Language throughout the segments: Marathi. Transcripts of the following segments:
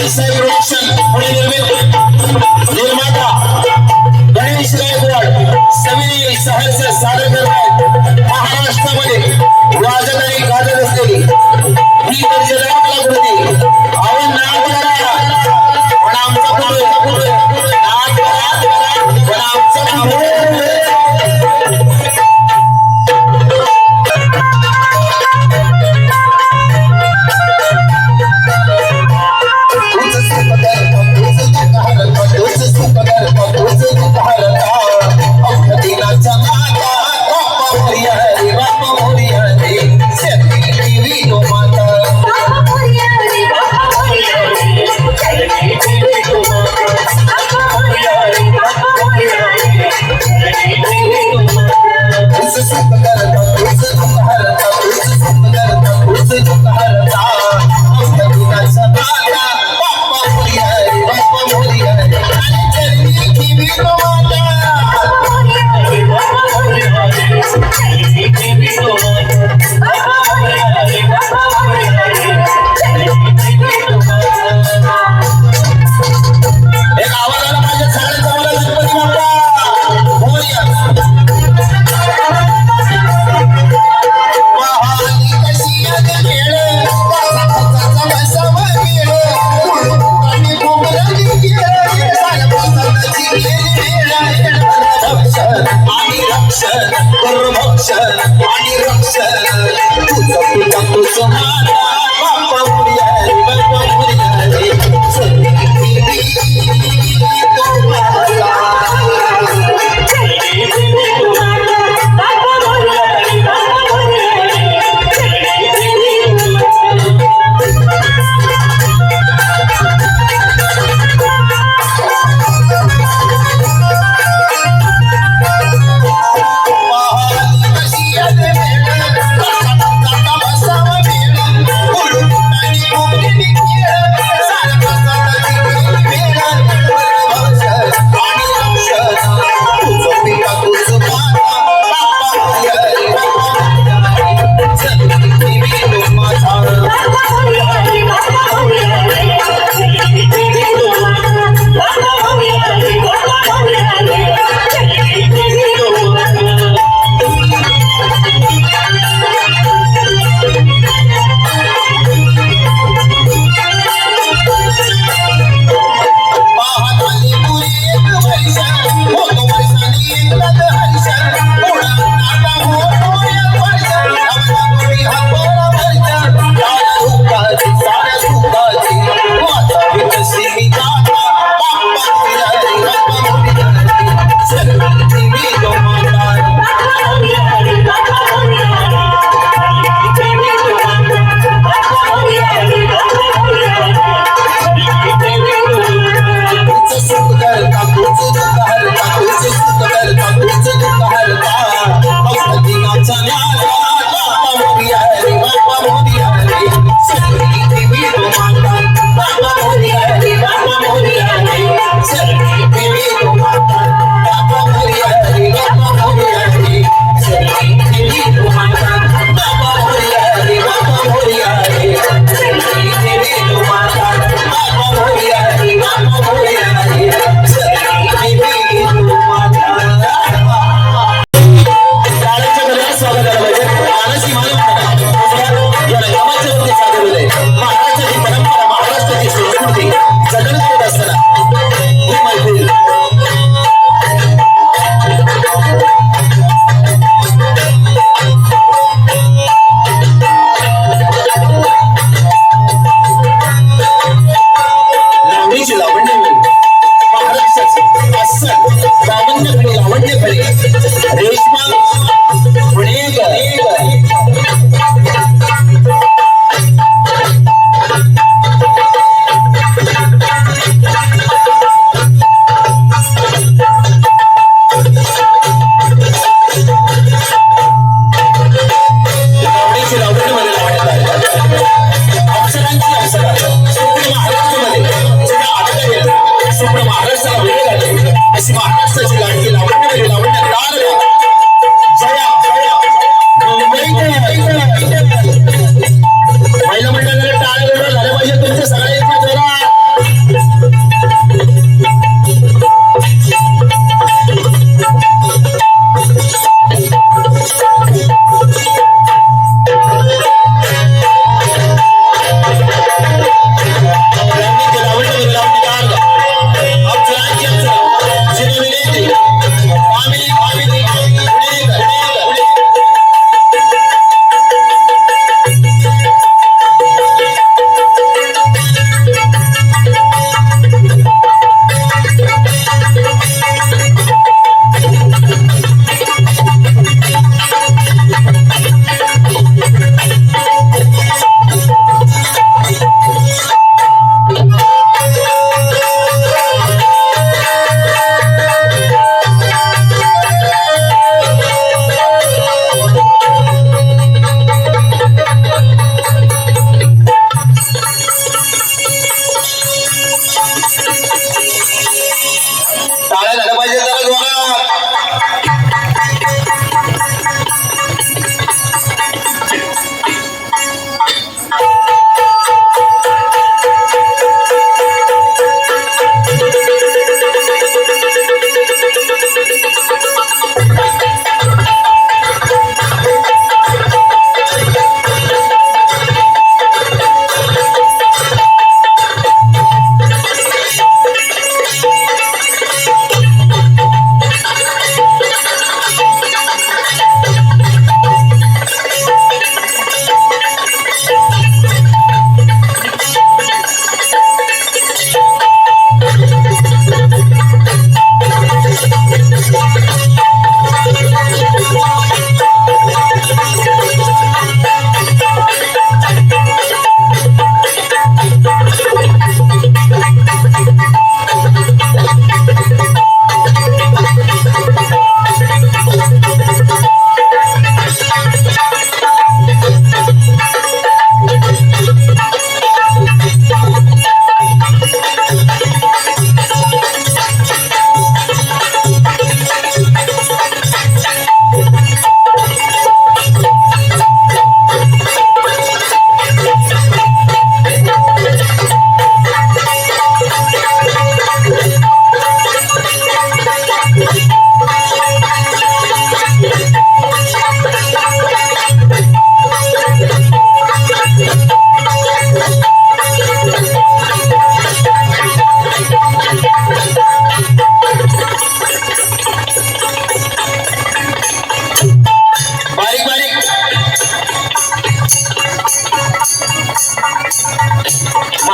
साई प्रोडक्शन पुणे निर्मित निर्माता गणेश गायकवाड समिती सहर्ष सादर करतात महाराष्ट्रामध्ये वाजत आणि गाजत असलेली ही दर्जेदार कलाकृती आपण नाद करा पण आमचा पुढे नाद करा पण आमचा पुढे Maria,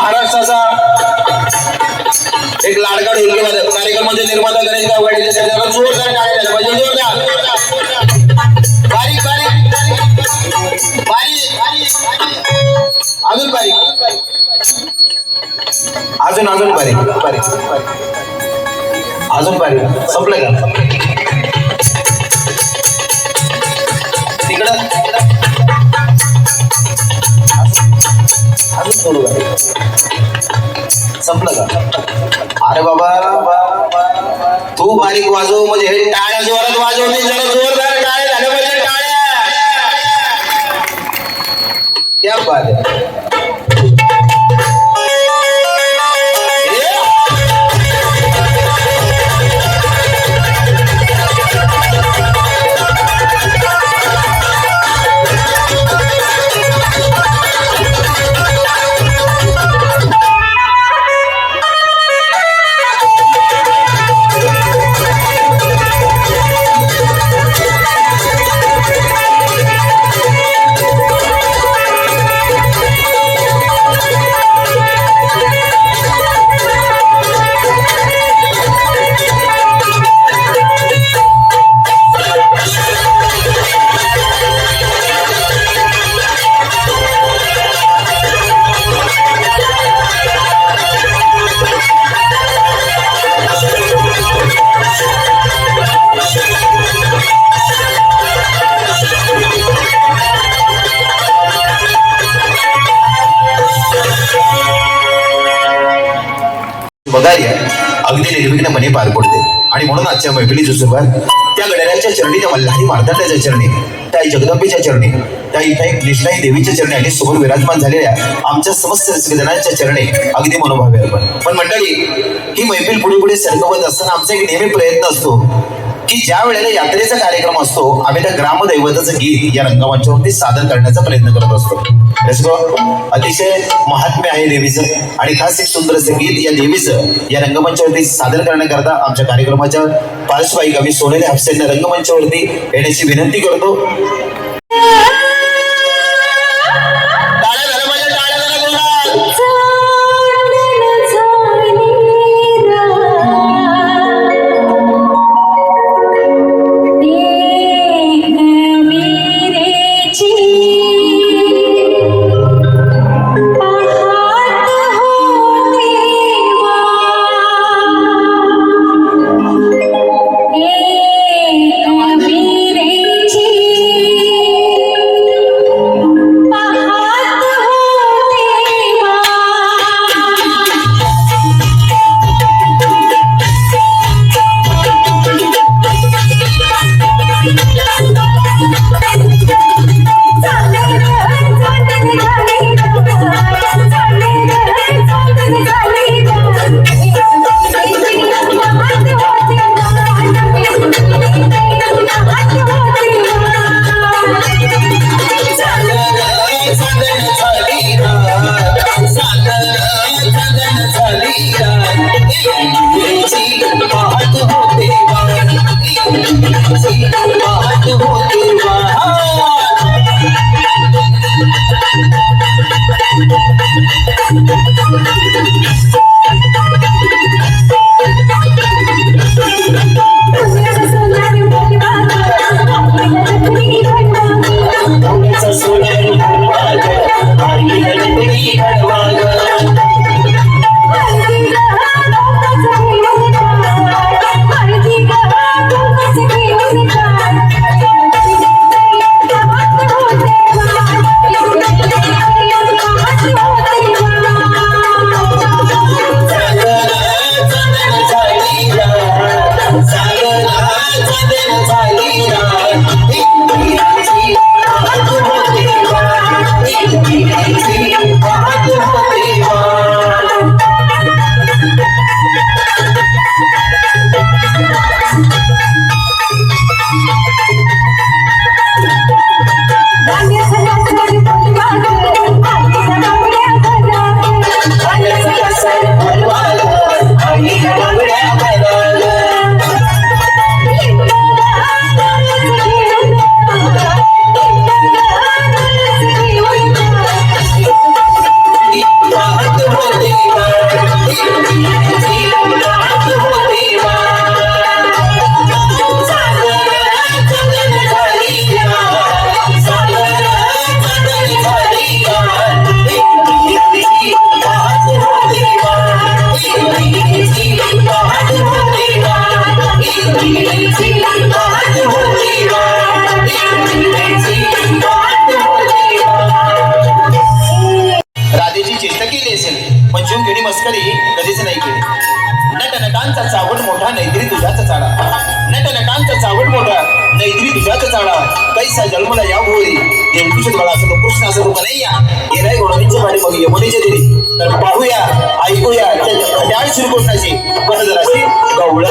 महाराष्ट्राचा एक लाडका ढोलकीवादक कार्यक्रमाचे निर्माता गणेश गावगाड यांच्यासाठी जरा जोरदार टाळ्या झाल्या पाहिजे. जोरदार बारीक बारीक बारीक अजून बारीक अजून अजून बारीक बारीक अजून बारीक संपलं का तिकडं अजून थोडं बारीक संपलं का. अरे बाबा तू बारीक वाजव म्हणजे हे टाळ्या जोरात वाजव नाही जरा जोरदार टाळ्या झाल्या पाहिजे टाळ्या. क्या बात है. बघारी अगदी निर्विघ्नपणे पार पडते आणि म्हणून आजच्या मैफिलीची सुरुवात त्या गणरायाच्या चरणी, त्या मल्हारी मार्तंडाच्या चरणी, त्या जगदंबेच्या चरणी, त्या इथे कृष्णाई देवीच्या चरणी आणि समोर विराजमान झालेल्या आमच्या समस्त रसिकजनांच्या चरणी अगदी मनोभावे अर्पण. पण मंडळी ही मैफिल पुढे पुढे सरकवत असताना आमचा एक नेहमी प्रयत्न असतो की ज्या वेळेला यात्रेचा कार्यक्रम असतो आम्ही त्या ग्रामदैवताचं गीत या रंगमंचावरती सादर करण्याचा प्रयत्न करत असतो. अतिशय महात्म्य आहे देवीचं आणि खास एक सुंदर असं गीत या देवीचं या रंगमंचावरती सादर करण्याकरता आमच्या कार्यक्रमाच्या पार्श्ववाईक आम्ही सोनेरी हापसेंना रंगमंचावरती येण्याची विनंती करतो. राधेची चेष्टा केली असेल पण जीव घेणी मस्करी कधीच नाही केली. नटनटांचा चावट मोठा नैत्री तुझ्याचा चाडा, नटनटांचा चावट मोठा नैत्री तुझ्याचा चाडा, कैसा जन्मला या भोरी देवकीचे बाळा असं तो कृष्ण असं तो कन्हैया येराय गोडणीचे भाडी मग यमुनेचे दिली. तर पाहूया ऐकूया त्या खट्याळ श्रीकृष्णाची बरं जराशी गवळ.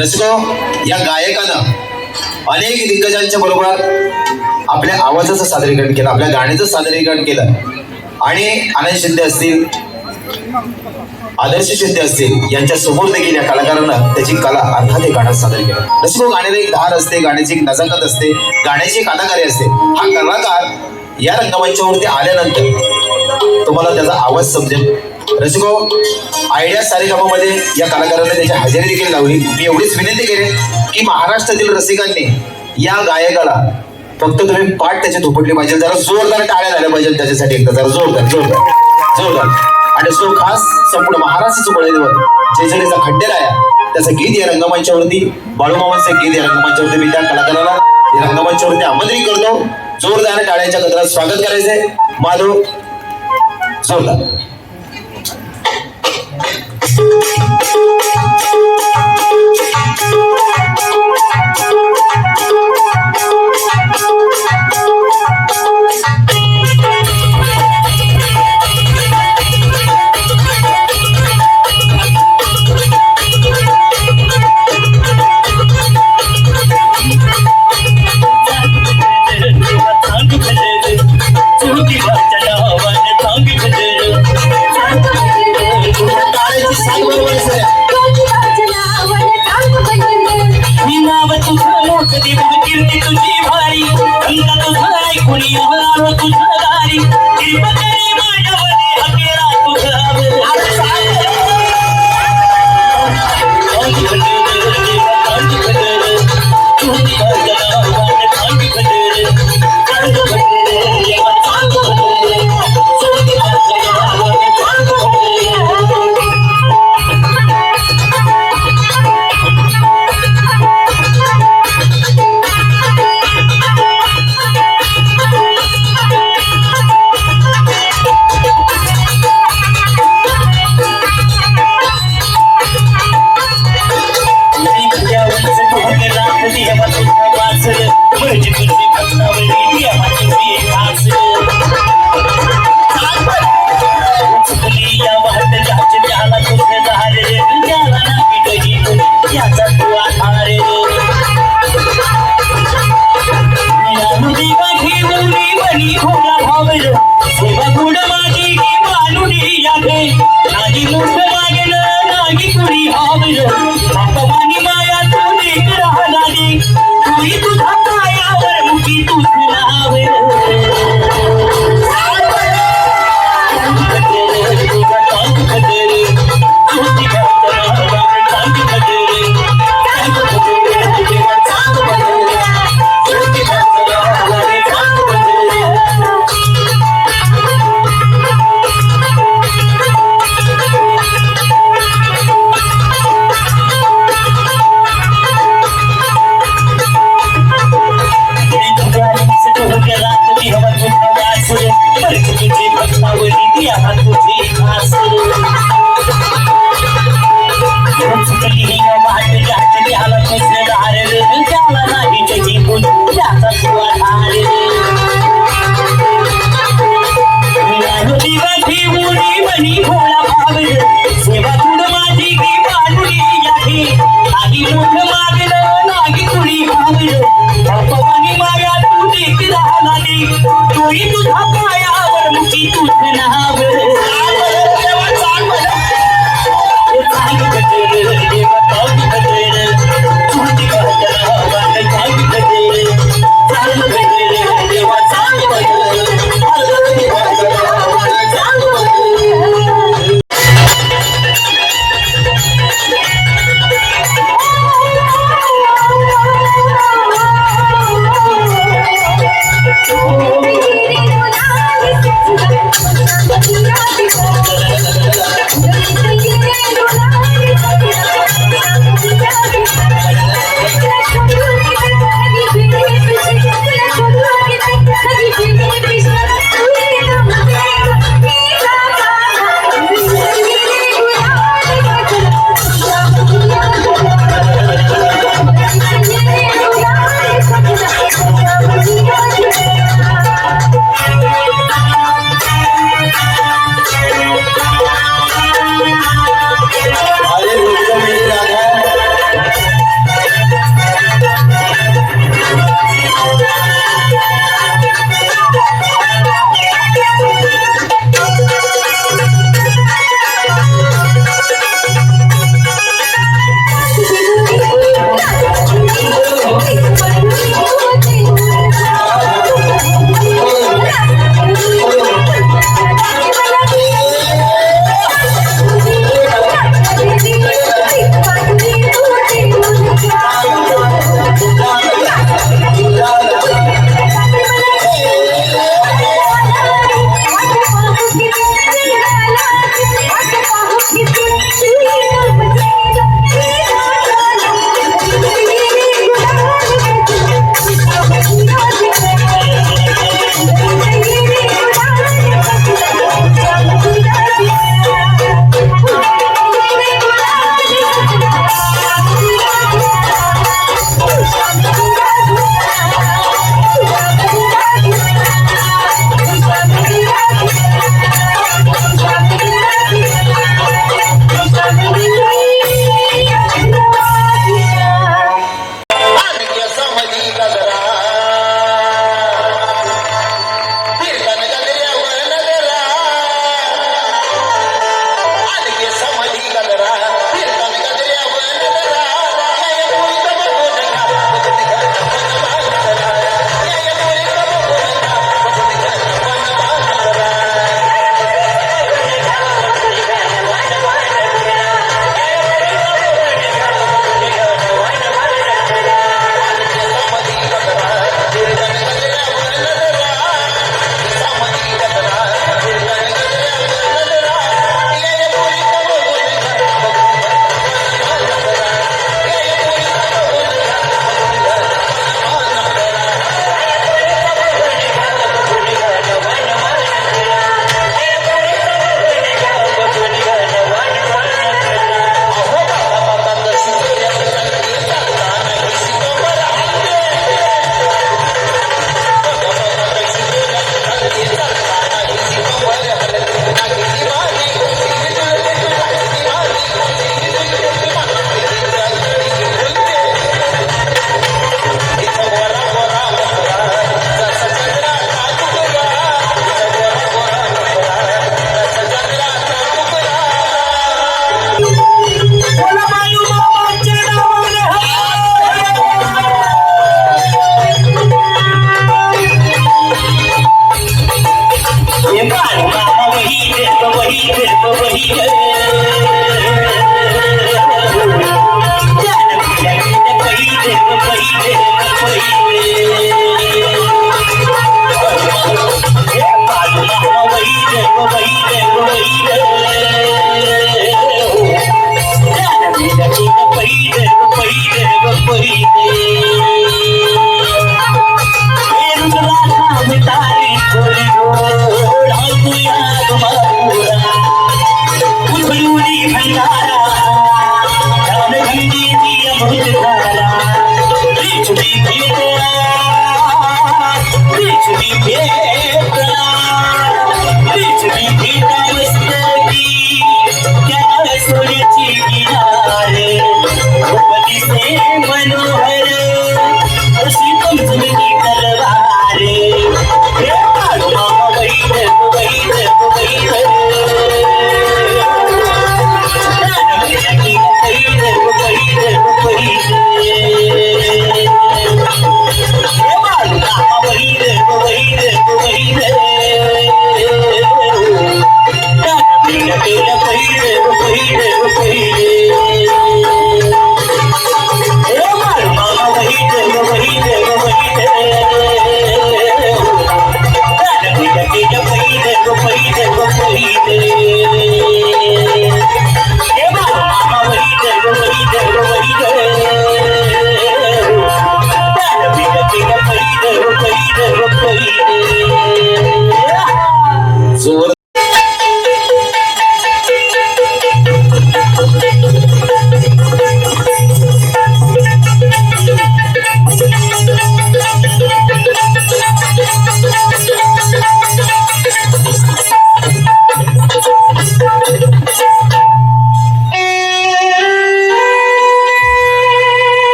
रसिको, या गायकानं अनेक दिग्गजांच्या बरोबर आपल्या आवाजाचं सादरीकरण केलं, आपल्या गाण्याचं सादरीकरण केलं आणि आनंद शिंदे असतील, आदर्श शिंदे असतील यांच्या समोर देखील या कलाकारानं त्याची कला अर्थात हे गाणं सादर केलं. रसिको, गाण्याला एक धार असते, गाण्याची एक नजाकत असते, गाण्याची एक अदाकारी असते. हा कलाकार या रंगमंचावरती आल्यानंतर तुम्हाला त्याचा आवाज समजेल. रसिको, आयडिया सारेगामामध्ये या कलाकाराने त्याची हजेरी देखील लावली. मी एवढीच विनंती करेन की महाराष्ट्रातील रसिकांनी या गायकाला फक्त तुम्ही पाठ त्याची थोपटली पाहिजे, जरा जोरदार टाळ्या झाल्या पाहिजे त्याच्यासाठी, एकदा जरा जोरदार जोरदार जोरदार. आणि सो खास संपूर्ण महाराष्ट्राचं बळीदेवत जेजुरीचा खंडेराया त्याचं गीत या रंगमंचावरती बाळूमामांचं गीत या रंगमंचावरती मी त्या कलाकाराला या रंगमंचावरती आमंत्रित करतो. जोरदार टाळ्यांच्या गजरात स्वागत करायचंय. माधव जोरदार.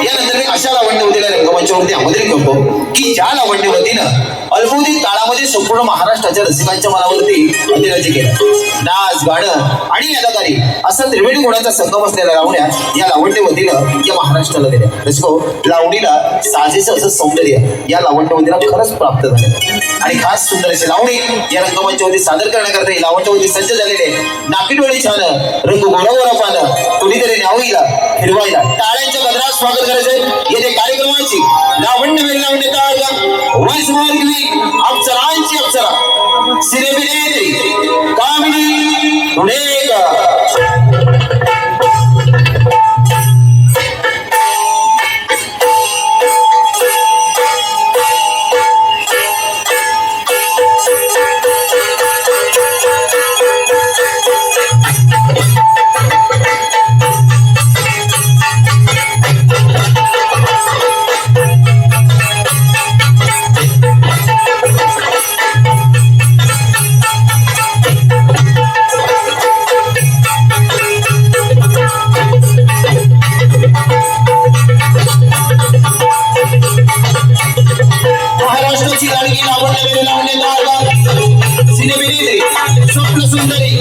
यानंतर मी अशा लावण्यवतीला रंगमंचावरती आमंत्रित करतो की ज्या लावण्यवतीनं अल्पवधीत काळामध्ये संपूर्ण महाराष्ट्राच्या रसिकांच्या मनावरती अधिराज्य केलं. नाच, गाणं आणि अदाकारी असा त्रिवेणी गुणांचा संगम असलेल्या लावण्या या लावण्यवतीनं या महाराष्ट्राला दिल्या. रसिको, लावणीला साजेसं असं सौंदर्य या लावण्यवतीला खरंच प्राप्त झालं आणि खास सुंदर अशी लावणी या रंगमंचावरती सादर करण्याकरता ही लावण्यवती सज्ज झालेले. नाकीडोळी छान, रंग गोरा पानं, कुणीतरी न्यावईला फिरवायला टाळ्यांच्या गजरात स्वागत करायचंय. येथे कार्यक्रमाची लावण्य लावण्याचा अप्सरांची अप्सरा सिनेबिनेत्री कामिनी पुणेकर. महाराष्ट्राची लाडकी लावण्य सिनेबिनेत्री स्वप्न सुंदरी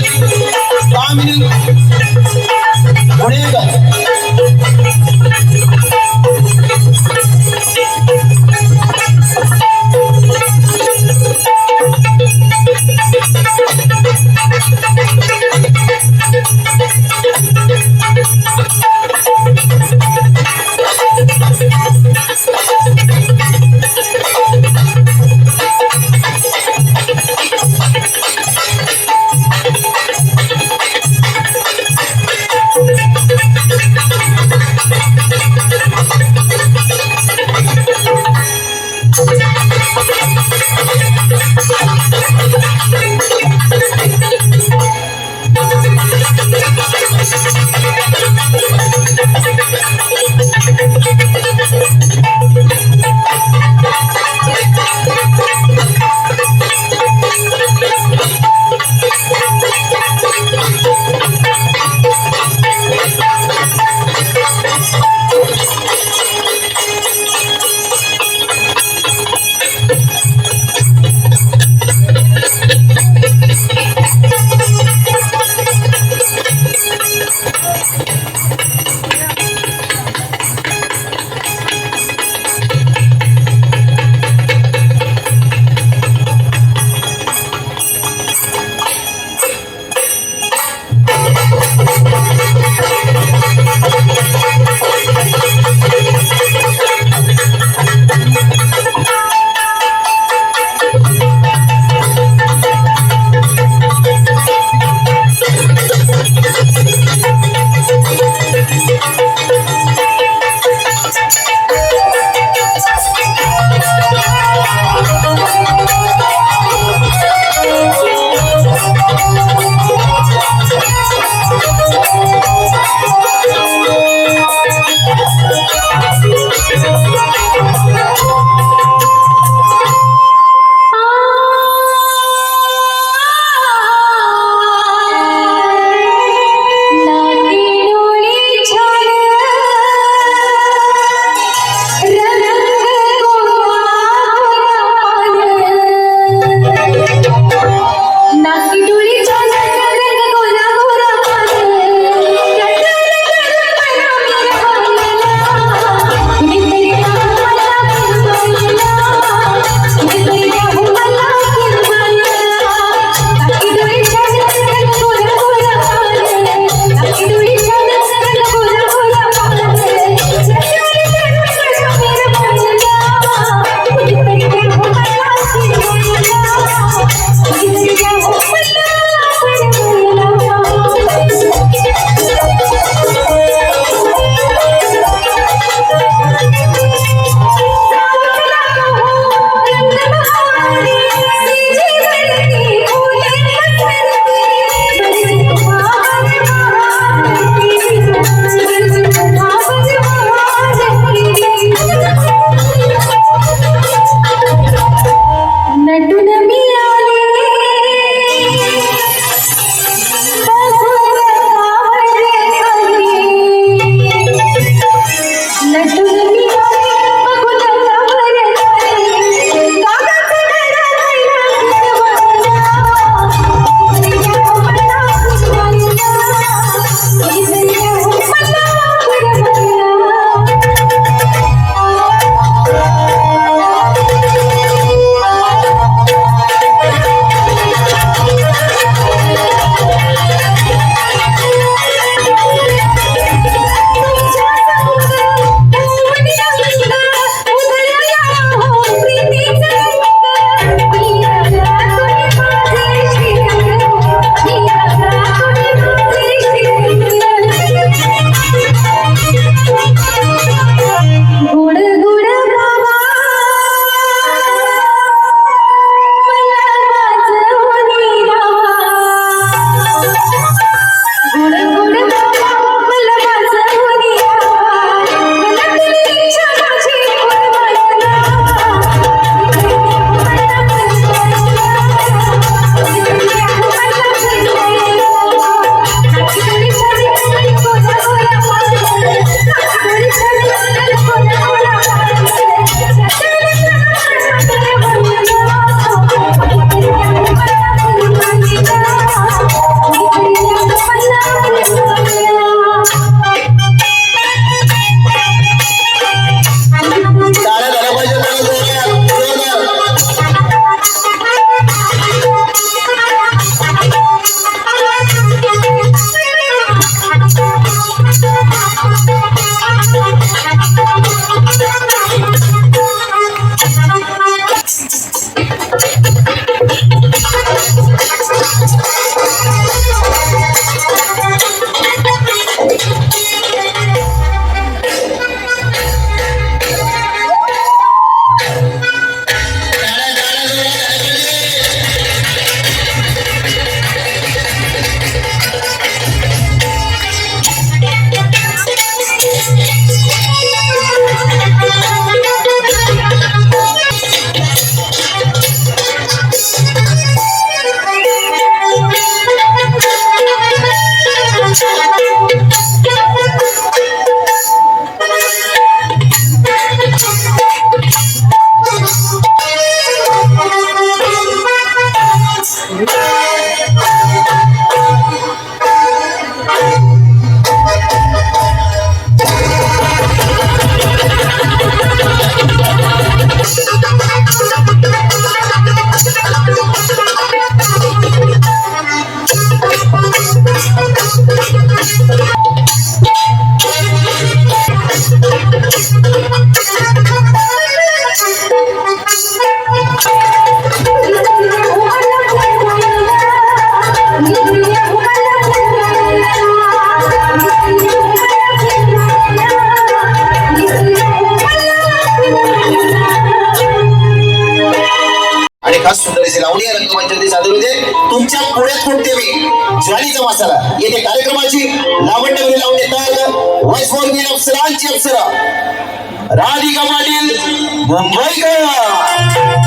कामिनी पुणेकर. मसाला येथे कार्यक्रमाची लावण्यमध्ये लावून येतात वैस्फोर्गीय अप्सरांची अप्सरा राधिका पाटील मुंबईकर.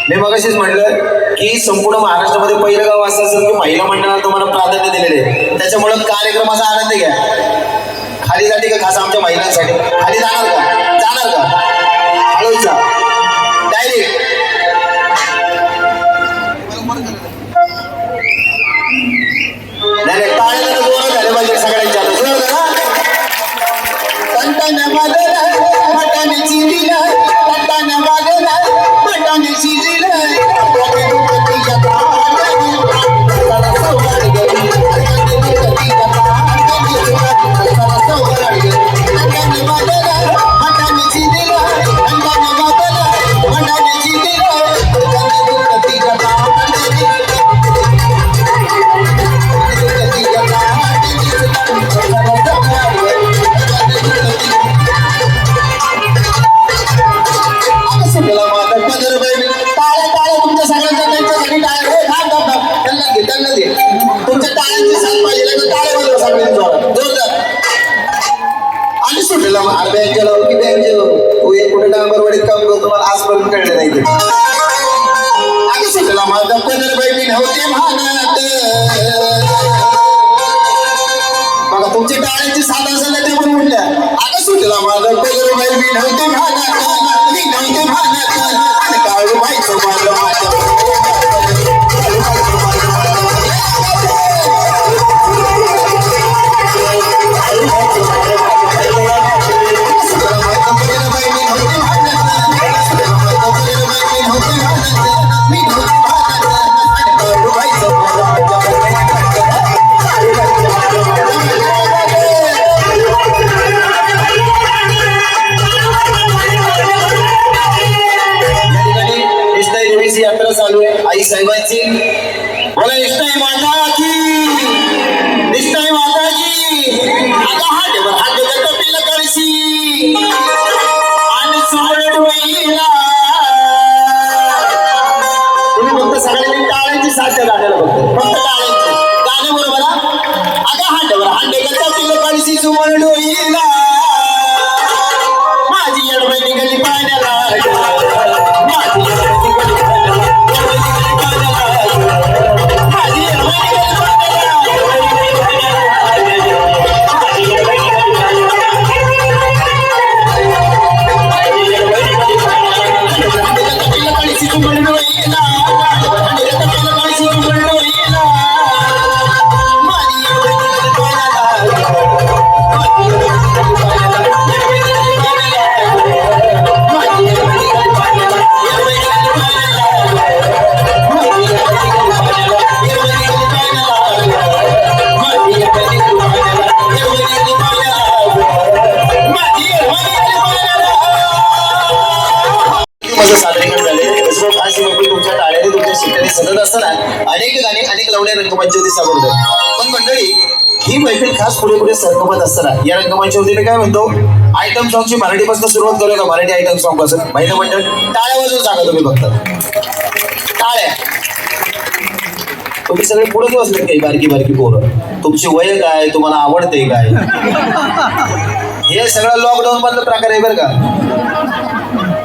मी मगाशीच म्हटलं की संपूर्ण महाराष्ट्रामध्ये पहिलं गाव असं असेल की महिला मंडळाला तुम्हाला प्राधान्य दिलेले आहे. त्याच्यामुळे कार्यक्रमाचा आनंद घ्या. खाली साठी का खास आमच्या महिलांसाठी खाली जाणार का हळूच जा डायरेक्ट. नाही टाळ्या जोरात झाले पाहिजे सगळ्यांच्या तुमच्या टाळ्यांची साथ पाहिजे ना टाळ्या वाजवा सगळ्यांनी जोरदार. आणि सुटला बँकेला की बँकेला तू एक कुठे डांबरवाडीत काम करतो मला आजपर्यंत कळलं नाही. टाळ्याची साथ असेल त्या पण म्हटल्या आता सुटला माझं पहिलं बाई मी नव्हते भागात मी नव्हते भागात आणि काळू बाईचं माझं यात्रा चालू आहे आई साहेबांची बोला निष्ठाई माता की निष्ठाई माता की आता हात पिलं करशी आणि सुमरड होईला तुम्ही फक्त सगळ्यांनी टाळ्यांची साथ द्या गाण्याला फक्त टाळ्यांची गाणं बरोबर आता हात पिलं करशी सुमरड होईला माझी येडबाई निघाली पाण्याला माझी येडबाई निघाली सादरीकरण झाले खास तुमच्या टाळ्याने तुमच्या शिट्ट्याने सजत असताना अनेक गाणे अनेक लावण्या रंगमंचावरती सादर पण मंडळी ही मैफिल खास पुढे पुढे सरकवत असताना या रंगमंचावरती मी काय म्हणतो आयटम सॉंगची मराठीपासून सुरुवात करूया का मराठी आयटम सॉंग पासून महिला मंडळ टाळ्या वाजवून सांगा तुम्ही फक्त टाळ्या तुम्ही सगळे पुढे बसलेत काही बारकी बारकी पोरं तुमची वय काय तुम्हाला आवडते काय हे सगळं लॉकडाऊन मधलं प्रकार आहे बरं का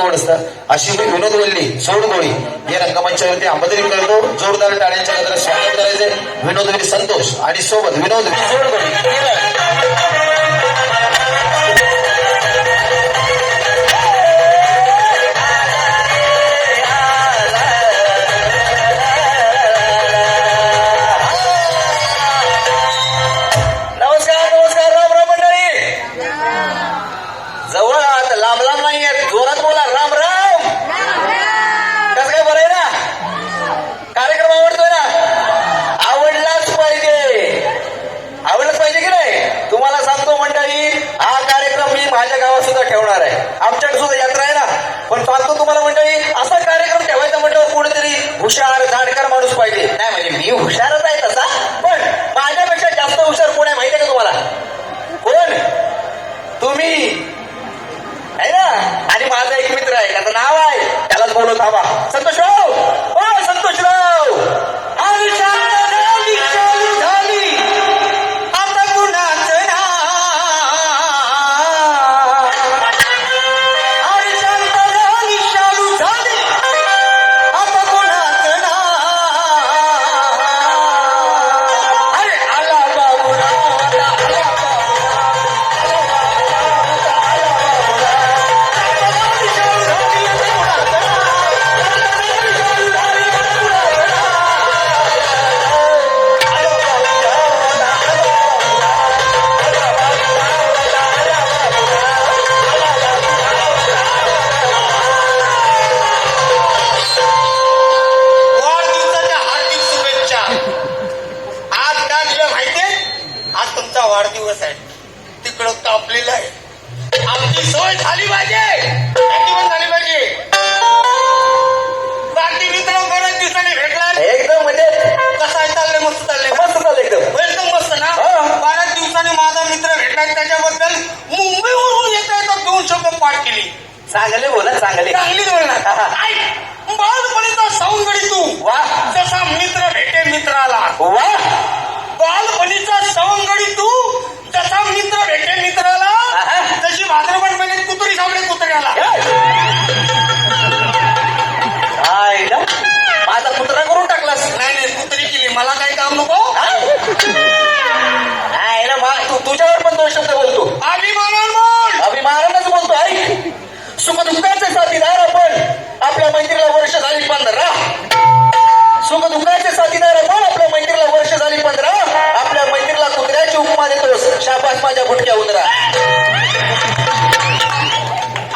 गोड असतं. अशी मी विनोद वल्ली सोडगोळी या रंगमंचावरती आमंत्रित करतो. जोरदार टाळ्यांच्या गजरात स्वागत करायचे विनोदवीर संतोष आणि सोबत विनोद सोडगोळी. जवळ आहात, लांब लांब नाही आहेत, जोरात बोला. राम राम. कसं काय, बरं आहे ना? कार्यक्रम आवडतोय ना? आवडलाच पाहिजे, आवडलंच पाहिजे की नाही? तुम्हाला सांगतो मंडळी, हा कार्यक्रम मी माझ्या गावात सुद्धा ठेवणार आहे. आमच्याकडे सुद्धा यात्रा आहे ना. पण सांगतो तुम्हाला मंडळी, असा कार्यक्रम ठेवायचा म्हटलं कोणीतरी हुशार जाणकार माणूस पाहिजे. नाही म्हणजे मी हुशारच आहे तसा, पण माझ्यापेक्षा जास्त हुशार कोण आहे माहिती आहे का तुम्हाला? कोण? तुम्ही आहे ना. आणि माझा एक मित्र आहे, त्याचं नाव आहे, त्यालाच बोलत हवा, संतोषराव. ओ संतोषराव, आणि शांत झाली झाली आता कुणाचं नाव, आणि शांत झाली शालू झाली आता कुणाचं नाव, अरे आला बाबूराव, आला वाढदिवस आहे. तिकडं तापलेलं आहे. आमची सोय झाली पाहिजे, पण झाली पाहिजे. बाकी मित्र बऱ्याच दिवसांनी भेटला, एकदम म्हणजे कसं आहे, चाललंय? मस्त चाललंय, मस्त चाललंय, एकदम मस्त ना. बऱ्याच दिवसांनी माझा मित्र भेटला, त्याच्याबद्दल मुंबईवरून येता येतात 2 शब्द पाठ केली. चांगले बोला, चांगली बोलणार. बालपणीचा सवंगडी तू, वा. जसा मित्र भेटे मित्राला, वा. बालपणीचा सवंगडी तू, जसा मित्र भेटे मित्राला, तशी भाद्रपण महिन्यात कुत्री सापडे कुत्र्याला. माझा कुत्रा करून टाकलास? नाही, कुत्री केली. मला काही काम नको. नाही ना, तुझ्यावर पण 2 शब्द बोलतो. अभिमानानं बोल. अभिमानानच बोलतो. ऐक, सुखदुःखाचे साथीदार आपण, आपल्या मैत्रीला वर्ष झाली 15. सुखदुःखाचे साथीदार आपण, आपल्या मैत्रीला वर्ष झाली 15. आपल्या मैत्रीला कुत्र्याची उपमा देतोस, शाबास माझ्या भुटक्या उंदरा.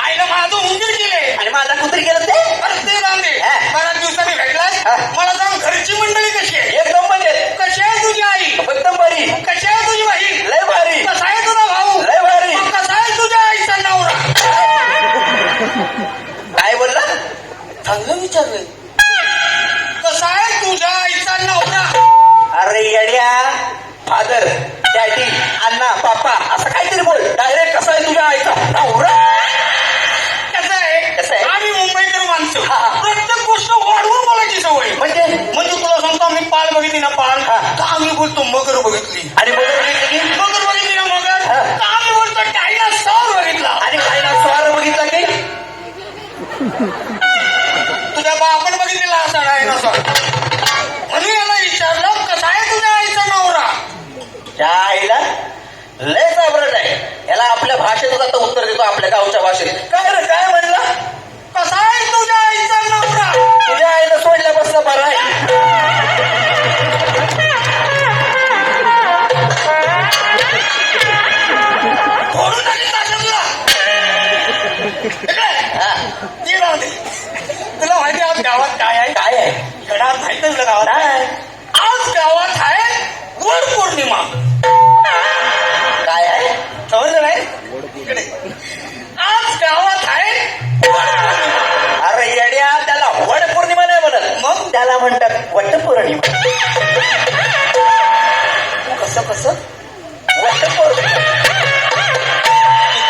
आईला माझं उंदीर केले आणि माझा कुत्री केलं ते. अरे ते रांदे, बऱ्याच दिवसांनी भेटलास. मला सांग, घरची मंडळी कशी आहे? एकदम म्हणजे. कशी आहे तुझी आई? एकदम भारी. कशी आहे तुझी बहीण? लय भारी. कसा आहे तुझा भाऊ? लय भारी. कसा आहे तुझ्या आईचा नवरा? काय बोलला? चांगलं विचारलं. कसा आहे तुझ्या आईचा नवरा? अरे येड्या, फादर, डॅडी, अण्णा, पापा असं काहीतरी बोल. डायरेक्ट कसा आहे तुझ्या आईचा नवरा? कसं आहे? आम्ही मुंबईकर माणसं, प्रत्येक गोष्ट वाढवून बोलायची सवय. म्हणजे तुला सांगतो, आम्ही पाल बघितली ना, पाल, तर आम्ही बोलतो मगर बघितली. आणि मगर बघितली की मगर बघितली ना, मगर, तर आम्ही बोलतो डायनासॉर बघितला. आणि डायनासॉर बघितला की तुझ्या बापाने बघितलेला असा डायनासॉर. म्हणून याला विचारलं, कसा आहे तुझ्या आईचा नवरा? त्या आईला लय चाबरट आहे. याला आपल्या भाषेतच आता उत्तर देतो, आपल्या गावच्या भाषेत. काय रे, काय म्हणलं? कसा आहे तुझ्या आईचा नवरा? तुझ्या आईला सोडल्यापासून बरं आहे. तुला माहिती आज गावात काय आहे? काय आहे? घरात माहिती तुला गावात? आज गावात आहे वड पौर्णिमा. काय आहे समजलं नाही? आज गावात आहे वड पौर्णिमा. अरे येड्या, त्याला वड पौर्णिमा नाही म्हणत, मग त्याला म्हणतात वट पौर्णिमा. कसं कसं वट पौर्णिमा?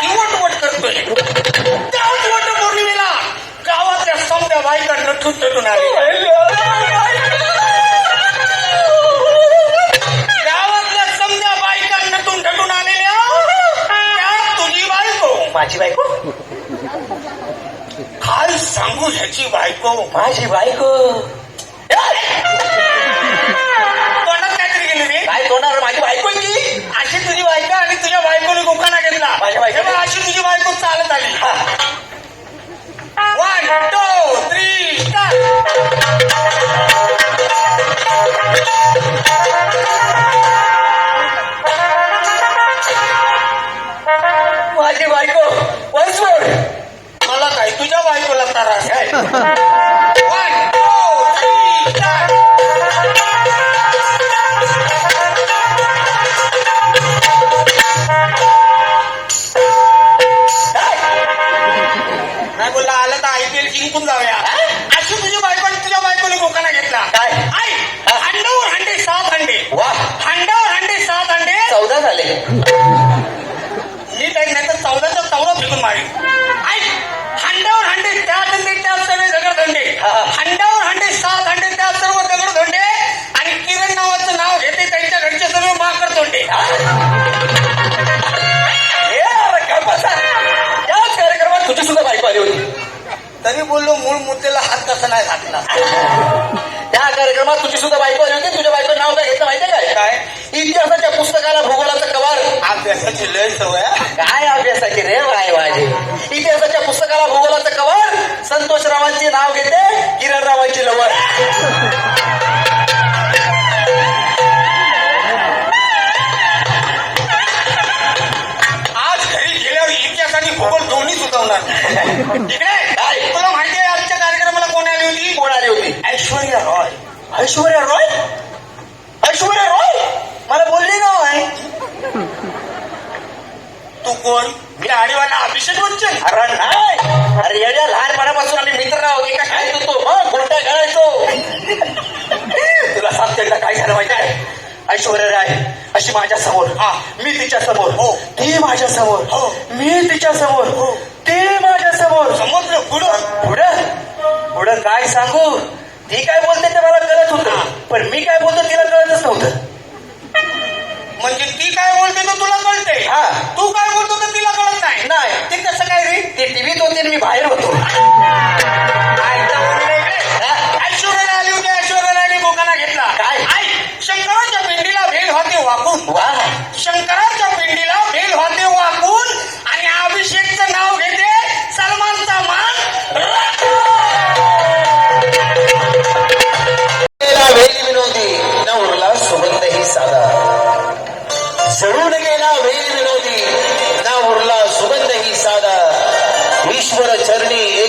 किती वट करतोय? त्याच वट पौर्णिमेला गावातल्या समजा बायकांना ठुटून आले. गावातल्या समजा बायकांना ठुटून आलेल्या त्यात तुझी बायको. माझी बायको? बायको माझी बायको तोंडात काहीतरी गेली रे काय तोंडावर माझी बायको आहे की अशी तुझी बायको आणि तुझ्या बायकोने गोकाना घेतला माझ्या बायको अशी तुझी बायको चालत आली 1 2 3 स्टार्ट माझी बायको वन्स मोर मला काय तुझ्या बायकोला त्रास आहे 1 2 3 स्टार्ट नाही बोलला आलं तर IPL जिंकून जाऊया अशी तुझी बायको आणि तुझ्या बायकोने गोकाना घेतला काय आई हंड्यावर हंडे 7 हंडे वा हंड्यावर हंडे 7 हंडे 14 झाले नीट ऐक नाही तर 14चा 14 फेकून मारी आई हंड्यावर हंडे त्यात हंडे त्यात सर्व दगडधंडे हंड्यावर हंडे 7 हंडे त्यात सर्व दगडधंडे आणि किरण नावाचं नाव घेते त्यांच्या घरचे सर्व माकड तोंडे त्याच कार्यक्रमात तुझी सुद्धा बायको आली होती तरी बोललो मूळ मुद्द्याला हात कसा नाही घातला त्या कार्यक्रमात तुझी सुद्धा बायको आली होती तुझ्या बायको नाव काय घेतलं माहितीये काय काय इतिहासाच्या पुस्तकाला भूगोलाचं कवर अभ्यासाची लय सवय काय अभ्यासाची रे वाय माझे इतिहासाच्या पुस्तकाला भूगोलाचं कवर संतोषरावांचे नाव घेते किरणरावांची लवर आज घरी गेल्यावर इतिहास आणि भूगोल दोन्ही सुचवणार इकडे तुला माहिती आहे आजच्या कार्यक्रमाला कोण आली होती कोण आली होती ऐश्वर्या रॉय ऐश्वर्या रॉय ऐश्वर्या रॉय मला बोलली नाही तू कोण मी आडीवाला अभिषेक बच्चन अरे नाही अरे येड्या लहानपणापासून आम्ही मित्र आहोत एका शाळेत होतो मग कोणत्या खेळायचो तुला सांगते काय झालं माहिती आहे ऐश्वर्या राय अशी माझ्या समोर हा मी तिच्या समोर हो ती माझ्या समोर हो मी तिच्या समोर हो ते माझ्या समोर समोर पुढं पुढं पुढं काय सांगू ती काय बोलते ते मला कळत होतं पण मी काय बोलतो तिला कळतच नव्हतं म्हणजे ती काय बोलते तर तुला कळते हा तू काय बोलतो तर तिला कळत नाही नाही ते कसं काय रे ते टीव्हीत होते आणि मी बाहेर होतो ऐश्वर्या आली होती ऐश्वर्या रायने गोकाना घेतला काय आई शंकराच्या पिंडीला भेल होते वाकून वा शंकराच्या पिंडीला भेल होते वाकून आणि अभिषेकचं नाव घेते सलमानचा मान वेल विनोदी न उरला सुगंधही साधा जळून गेला वेल विनोदी ना उरला सुगंधही साधा ईश्वर चरणी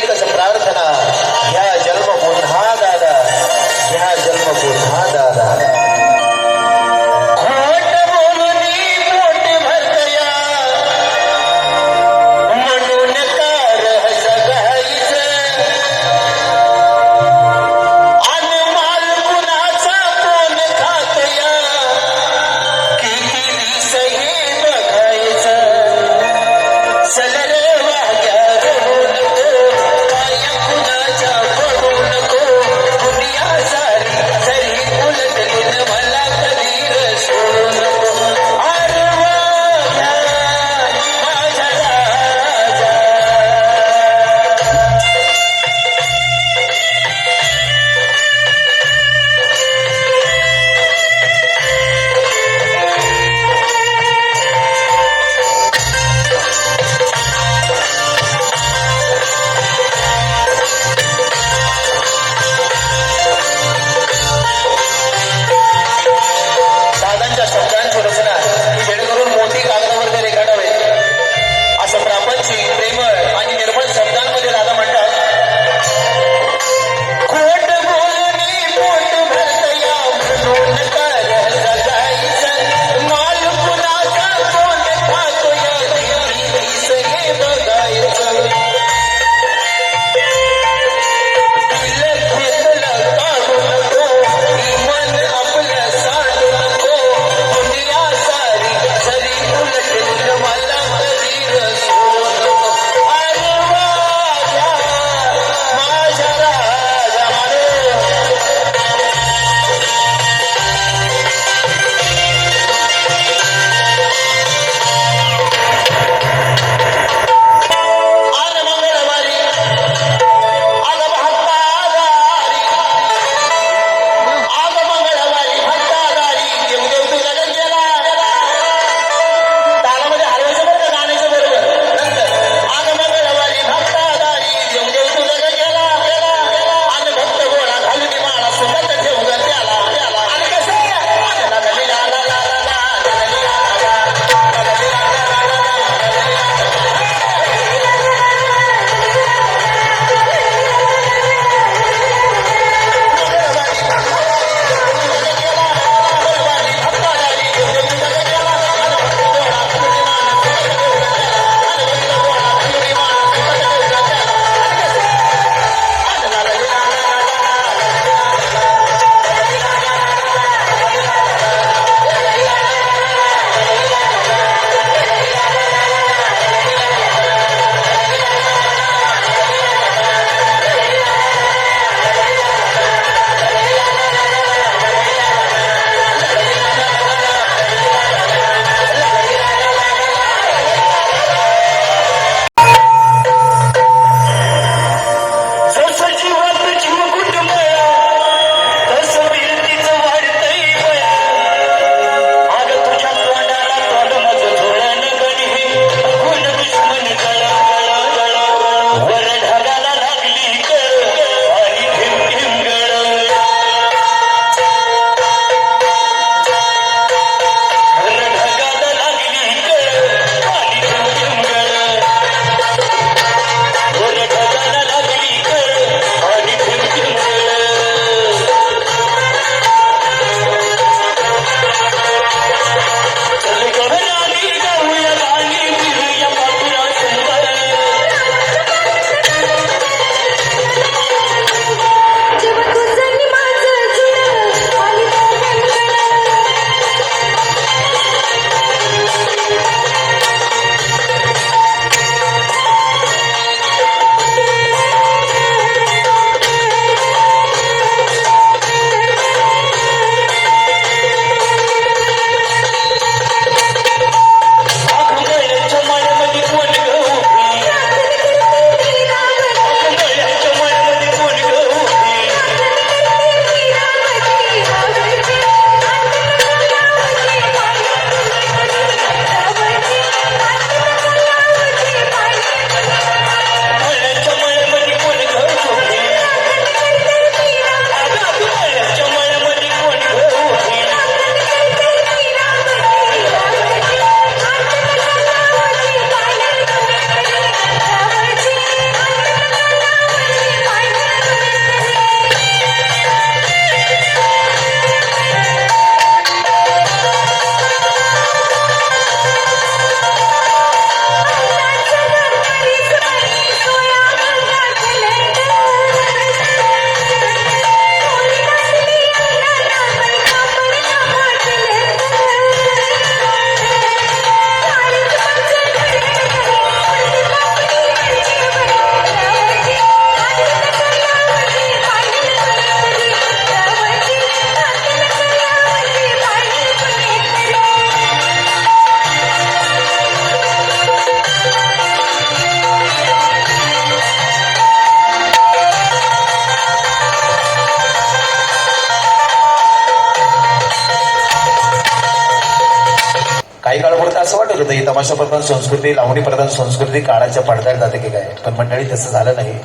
असं वाटत होतं ही तमाशा प्रधान संस्कृती, लावणी प्रधान संस्कृती काळाच्या पडद्यात जाते की काय, पण मंडळी तसं झालं नाही.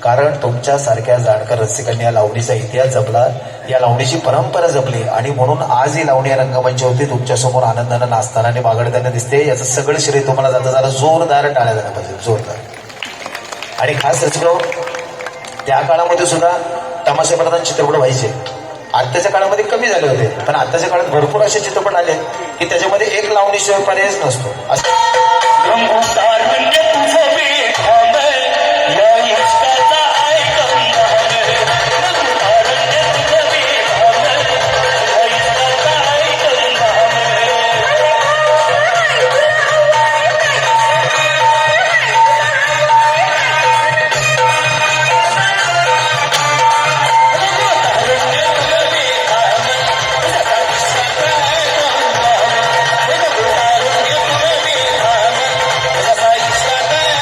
कारण तुमच्यासारख्या जाणकार रसिकांनी या लावणीचा इतिहास जपला, या लावणीची परंपरा जपली आणि म्हणून आज ही लावणी या रंगमंचावरती तुमच्यासमोर आनंदानं नाचताना आणि बागडताना दिसते. याचं सगळं श्रेय तुम्हाला जातं. जरा जोरदार टाळ्या झाल्या पाहिजे, जोरदार. आणि खास रसिको, त्या काळामध्ये सुद्धा तमाशा प्रधान चित्रपट व्हायचे. आत्ताच्या काळामध्ये कमी झाले होते, पण आत्ताच्या काळात भरपूर असे चित्रपट आले की त्याच्यामध्ये एक लावणीशिवाय पर्यायच नसतो. ब्रह्मोत्तार म्हणजे तुझं बेठाम, या इष्टाचा ऐकून धाम. ब्रह्मोत्तार म्हणजे तुझं बेठाम, या इष्टाचा ऐकून धाम. जसा इष्टाचा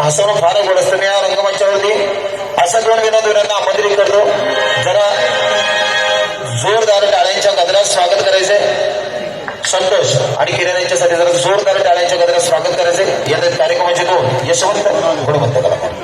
हसवणं फार आवड असतं. मी या रंगमंचावरती असा दोन विनोदवीरांना आमंत्रित करतो. जरा जोरदार टाळ्यांच्या गजरात स्वागत करायचंय. संतोष आणि किरण यांच्यासाठी जरा जोरदार टाळ्यांच्या गजरात स्वागत करायचंय. या कार्यक्रमाचे दोन यशवंत गुणवंत कलाकार.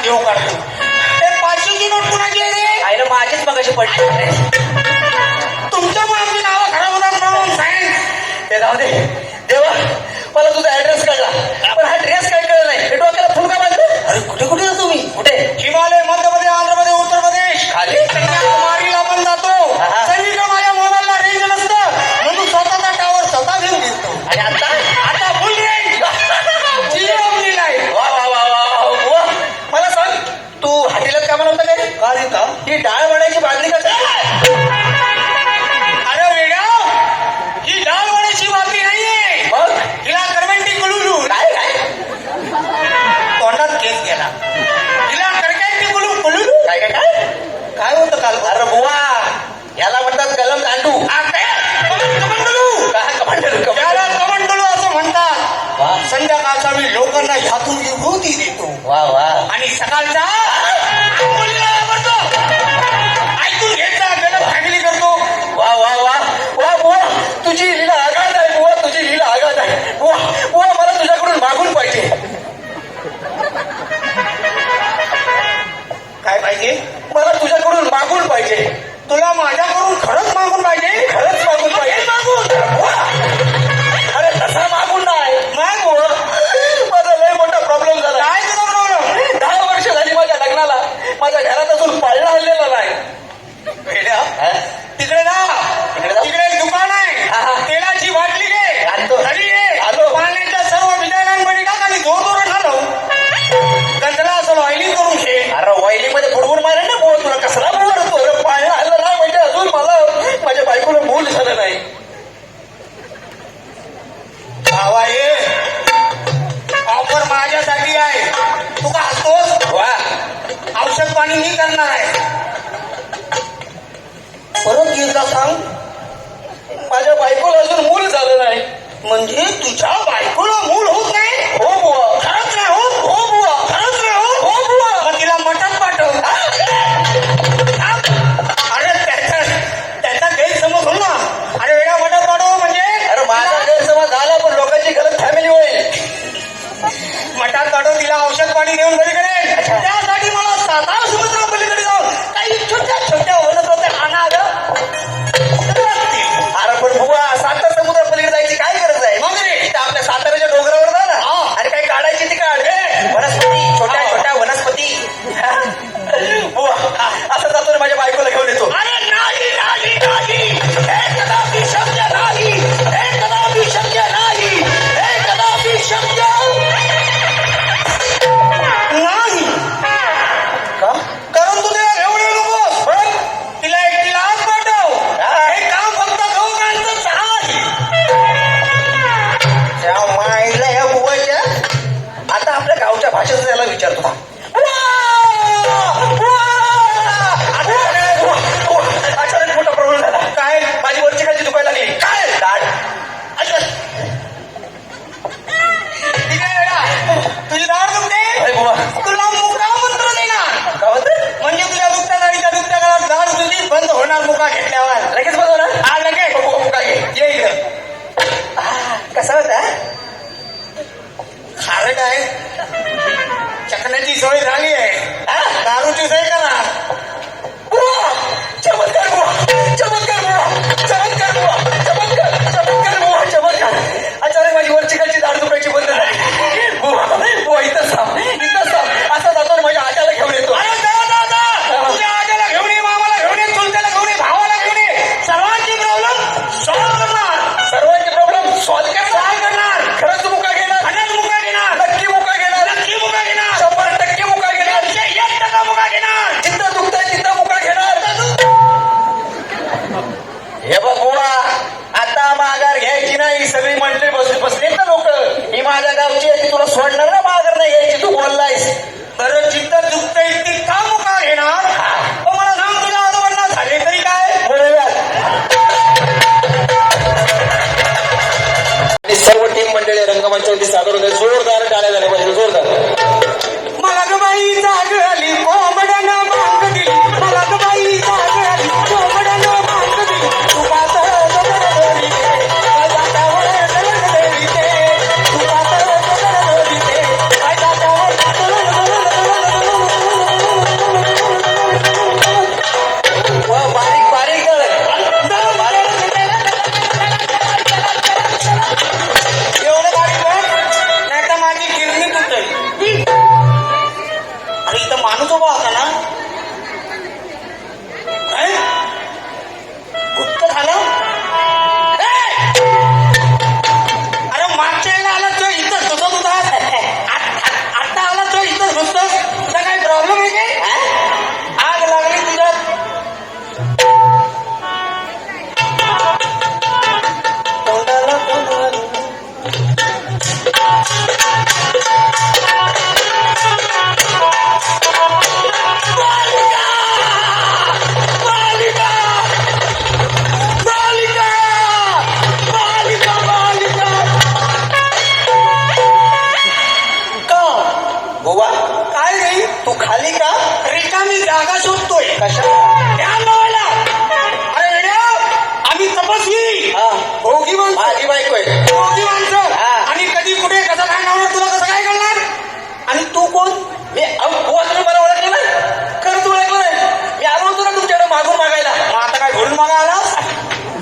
देऊ काढतो. ते 500ची नोट कुणाची आहे रे? आहे ना माझीच मगाशी पडली. तुमच्यामुळे आमची नावं खराब होतात म्हणून सायन्स. ते जाऊ दे. देवा मला तुझा ऍड्रेस कळला, पण हा ड्रेस काय कळलं नाही. हे डोक्याला फुल का बांधलं? अरे कुठे कुठे जातो मी? कुठे? हिमालय, मध्य प्रदेश, आंध्र प्रदेश, उत्तर प्रदेश, खाली कन्याकुमारीला पण जातो. हा. सगळीकडे माझ्या का देता ही डाळ वड्याची बाजरी का अरे वेड्या ही डाळ वड्याची बातमी नाहीये मग हिला करवंटी कुलुलू काय काय तोंडात केस गेला हिला करकंटी कुलू कुलुलू काय काय काय काय होतं काल अरे बुवा याला म्हणतात कलम गांडू कमंडलू काय कमांडर त्याला कमंडलू असं म्हणतात संध्याकाळचा मी लोकांना ह्यातून विभूती देतो वा वा आणि सकाळचा मुलीला आवडतो ऐकून घेतला त्याला फॅमिली करतो वा वा वा वा बुवा तुझी लीला आघात आहे बुवा तुझी लीला आघात आहे बुवा बुवा मला तुझ्याकडून मागून पाहिजे काय पाहिजे मला तुझ्याकडून मागून पाहिजे तुला माझ्याकडून खरंच मागून पाहिजे खरंच मागून पाहिजे मागून बुवा, अरे तसा मागून नाही माग बुवा. माझा लय मोठा प्रॉब्लेम झाला काय तुला प्रॉब्लेम 10 वर्ष झाली माझ्या लग्नाला माझ्या घरात अजून पाळणा हल्लेला नाही भेड्या हा? तिकडे जा तिकडे जा. तिकडे एक दुकान हा, आहे हा. तेलाची बाटली घे आणतो. घरी ये आलो. पाण्याच्या सर्व विधानांमध्ये टाक आणि जोर जोरात हलव गंधला असं ऑइलिंग करून घे अरे वैली मध्ये बुडवून मारे ना बुवा तुला कसला बुवा होतो अरे पाळणा हल्ला नाही म्हणजे अजून मला माझ्या बायकोला मूल झालं नाही भावा ये ऑफर माझ्यासाठी आहे तू का हसतोस वा औषध पाणी मी करणार आहे परत एकदा सांग माझ्या बायकोला अजून मूल झालं नाही म्हणजे तुझ्या बायकोला मूल होत नाही हो बुवा खरंच नाही होत हो बुवा खरंच नाही होत हो बुवा मग तिला मटण पाठव अरे त्याचा गैरसमज हो ना अरे वेळा मटण पाठव म्हणजे अरे माझा गैरसमज झाला पण लोकांची गलत फॅमिली होईल मटात काढून तिला औषध पाणी देऊन घरी करेल त्यासाठी मला 7 समुद्रा पलीकडे जाऊन काही छोट्या छोट्या वनस्पती आणावं अरे पण बुवा 7 समुद्र पलीकडे जायची काय गरज आहे मग रे इथं आपल्या साताऱ्याच्या डोंगरावर जा ना हा. आणि काही काढायची ती काढ वनस्पती छोट्या छोट्या वनस्पती बुवा असं जातो ना माझ्या बायकोला घेऊन येतो अरे नाही नाही नाही हे कदापि शक्य नाही हे कदापि शक्य नाही हे कदापि शक्य नाही का कारण तू तिला घेऊन येऊ नकोस तिला एकटीला आज पाठव हे काम फक्त दोघांचंच आहे त्या माईला या बुवाच्या आता आपल्या गावच्या भाषेत त्याला विचारतो अचानक मोठा प्रॉब्लेम झाला काय माझी वरची खालची दुखायला लागली काय दाढ ठीक आहे बेटा तुझी दाढ दुखते अरे बुवा तुला मुका मंत्र देणार का होतं म्हणजे तुझ्या दुखत्या दाढीच्या दुखत्या काळात दाढ तुझी बंद होणार मुका घेतल्यावर लगेच बघा ना हा लगे मुका घे ये इकडं कसा होता खारट आहे चकण्याची सोय झाली आहे दारूची सोय करा बुवा चमत्कार बुवा चमत्कार बुवा चमत्कार बुवा चमत्कार चमत्कार बुवा चमत्कार अचानक माझी वरची खालची दाढ दुखायची बंद झाली बुवा बुवा इथं साप असं जातो ना माझ्या आट्याला घेऊन येतो अरे जा तुझ्या आज्याला घेऊन ये मामाला घेऊन ये चुलत्याला घेऊन ये भावाला घेऊन ये सर्वांची प्रॉब्लेम सॉल्व्ह करणार सर्वांचे प्रॉब्लेम सॉल्व्ह सॉल्व्ह करणार खरंच मुका घेणार खरंच मुका घेणार नक्की मुका घेणार नक्की मुका घेणार 100% मुका घेणार 101% मुका घेणार जिथं दुखतंय तिथं मुका घेणार हे बघ बुवा आता माघार घ्यायची नाही सगळी मंडळी बसले ना लोक ही माझ्या गावची आहे ती तुला सोडणार ना माघार नाही घ्यायची तू बोललायस बरं जिथं दुखतंय तिथं मुका घेणार पण मला सांग तुझ्या आजोबांना झाले तरी काय आणि सर्व टीम मंडळी रंगमंचावरती सादर होते जोरदार टाळ्या झाल्या पाहिजे जोरदार मला ग बाई जाग आली कोंबड्यानं मांग दिली मला ग बाई जाग आली कोंबड्यानं मांग दिली तुपात दगड धरिते जातावर दगड धरिते तुपात दगड धरिते जातावर बारीक बारीक एवढं बारीक बघ नाही तर माझी गिरणी तुटेल अरे इथं माणूस उभा होता ना काय गुप्त झालं अरे मागच्या वेळेला आला तो इथं सुचत होता आता आला तो इथं सुचतोस तुझा काही प्रॉब्लेम आहे काय आग खाली का रिकामी जागा शोधतोय कशा ध्यान लावायला. अरे वेड्या, आम्ही तपस्वी हा भोगी माणसं माझी बायको आहे भोगी माणसं हा. आणि कधी कुठे कसं काय नावणार तुला कसं काय करणार. आणि तू कोण. मी बुवा तुम्ही मला ओळखलं नाही खरंच ओळखलं नाही. मी आलो होतो ना तुमच्याकडे मागून मागायला. मग आता काय घडून मागा आलास.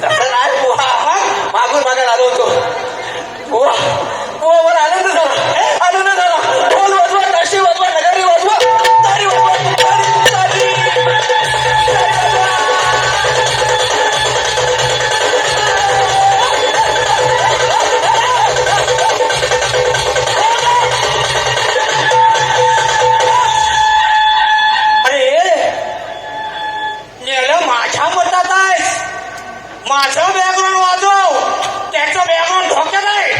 तसं नाही बुवा मागून मागायला आलो होतो. बुवा बुवा मला आनंद झाला आनंद झाला. ढोल वाजवा ताशे वाजवा नगारी वाजवा तारी वाजवा तारी तारी अरे नेलं माझ्या मतात आहेस. माझं बॅकग्राऊंड वाजव, त्याचं बॅकग्राऊंड धोक्यात आहे.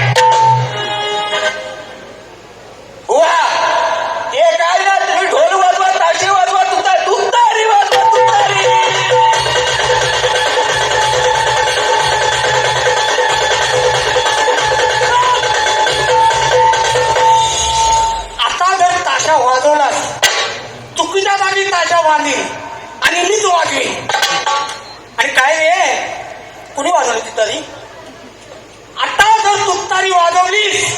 बुवा हे काय ना तुम्ही ढोल वाजवा ताशे वाजवा तुतारी वाजवा तुतारी. आता जर ताशा वाजवलास, चुकीच्या जागी ताशा बांधील आणि मीच वाजवीन. आणि काय रे, कुणी वाजवली तुतारी. आता जर तुतारी वाजवलीस,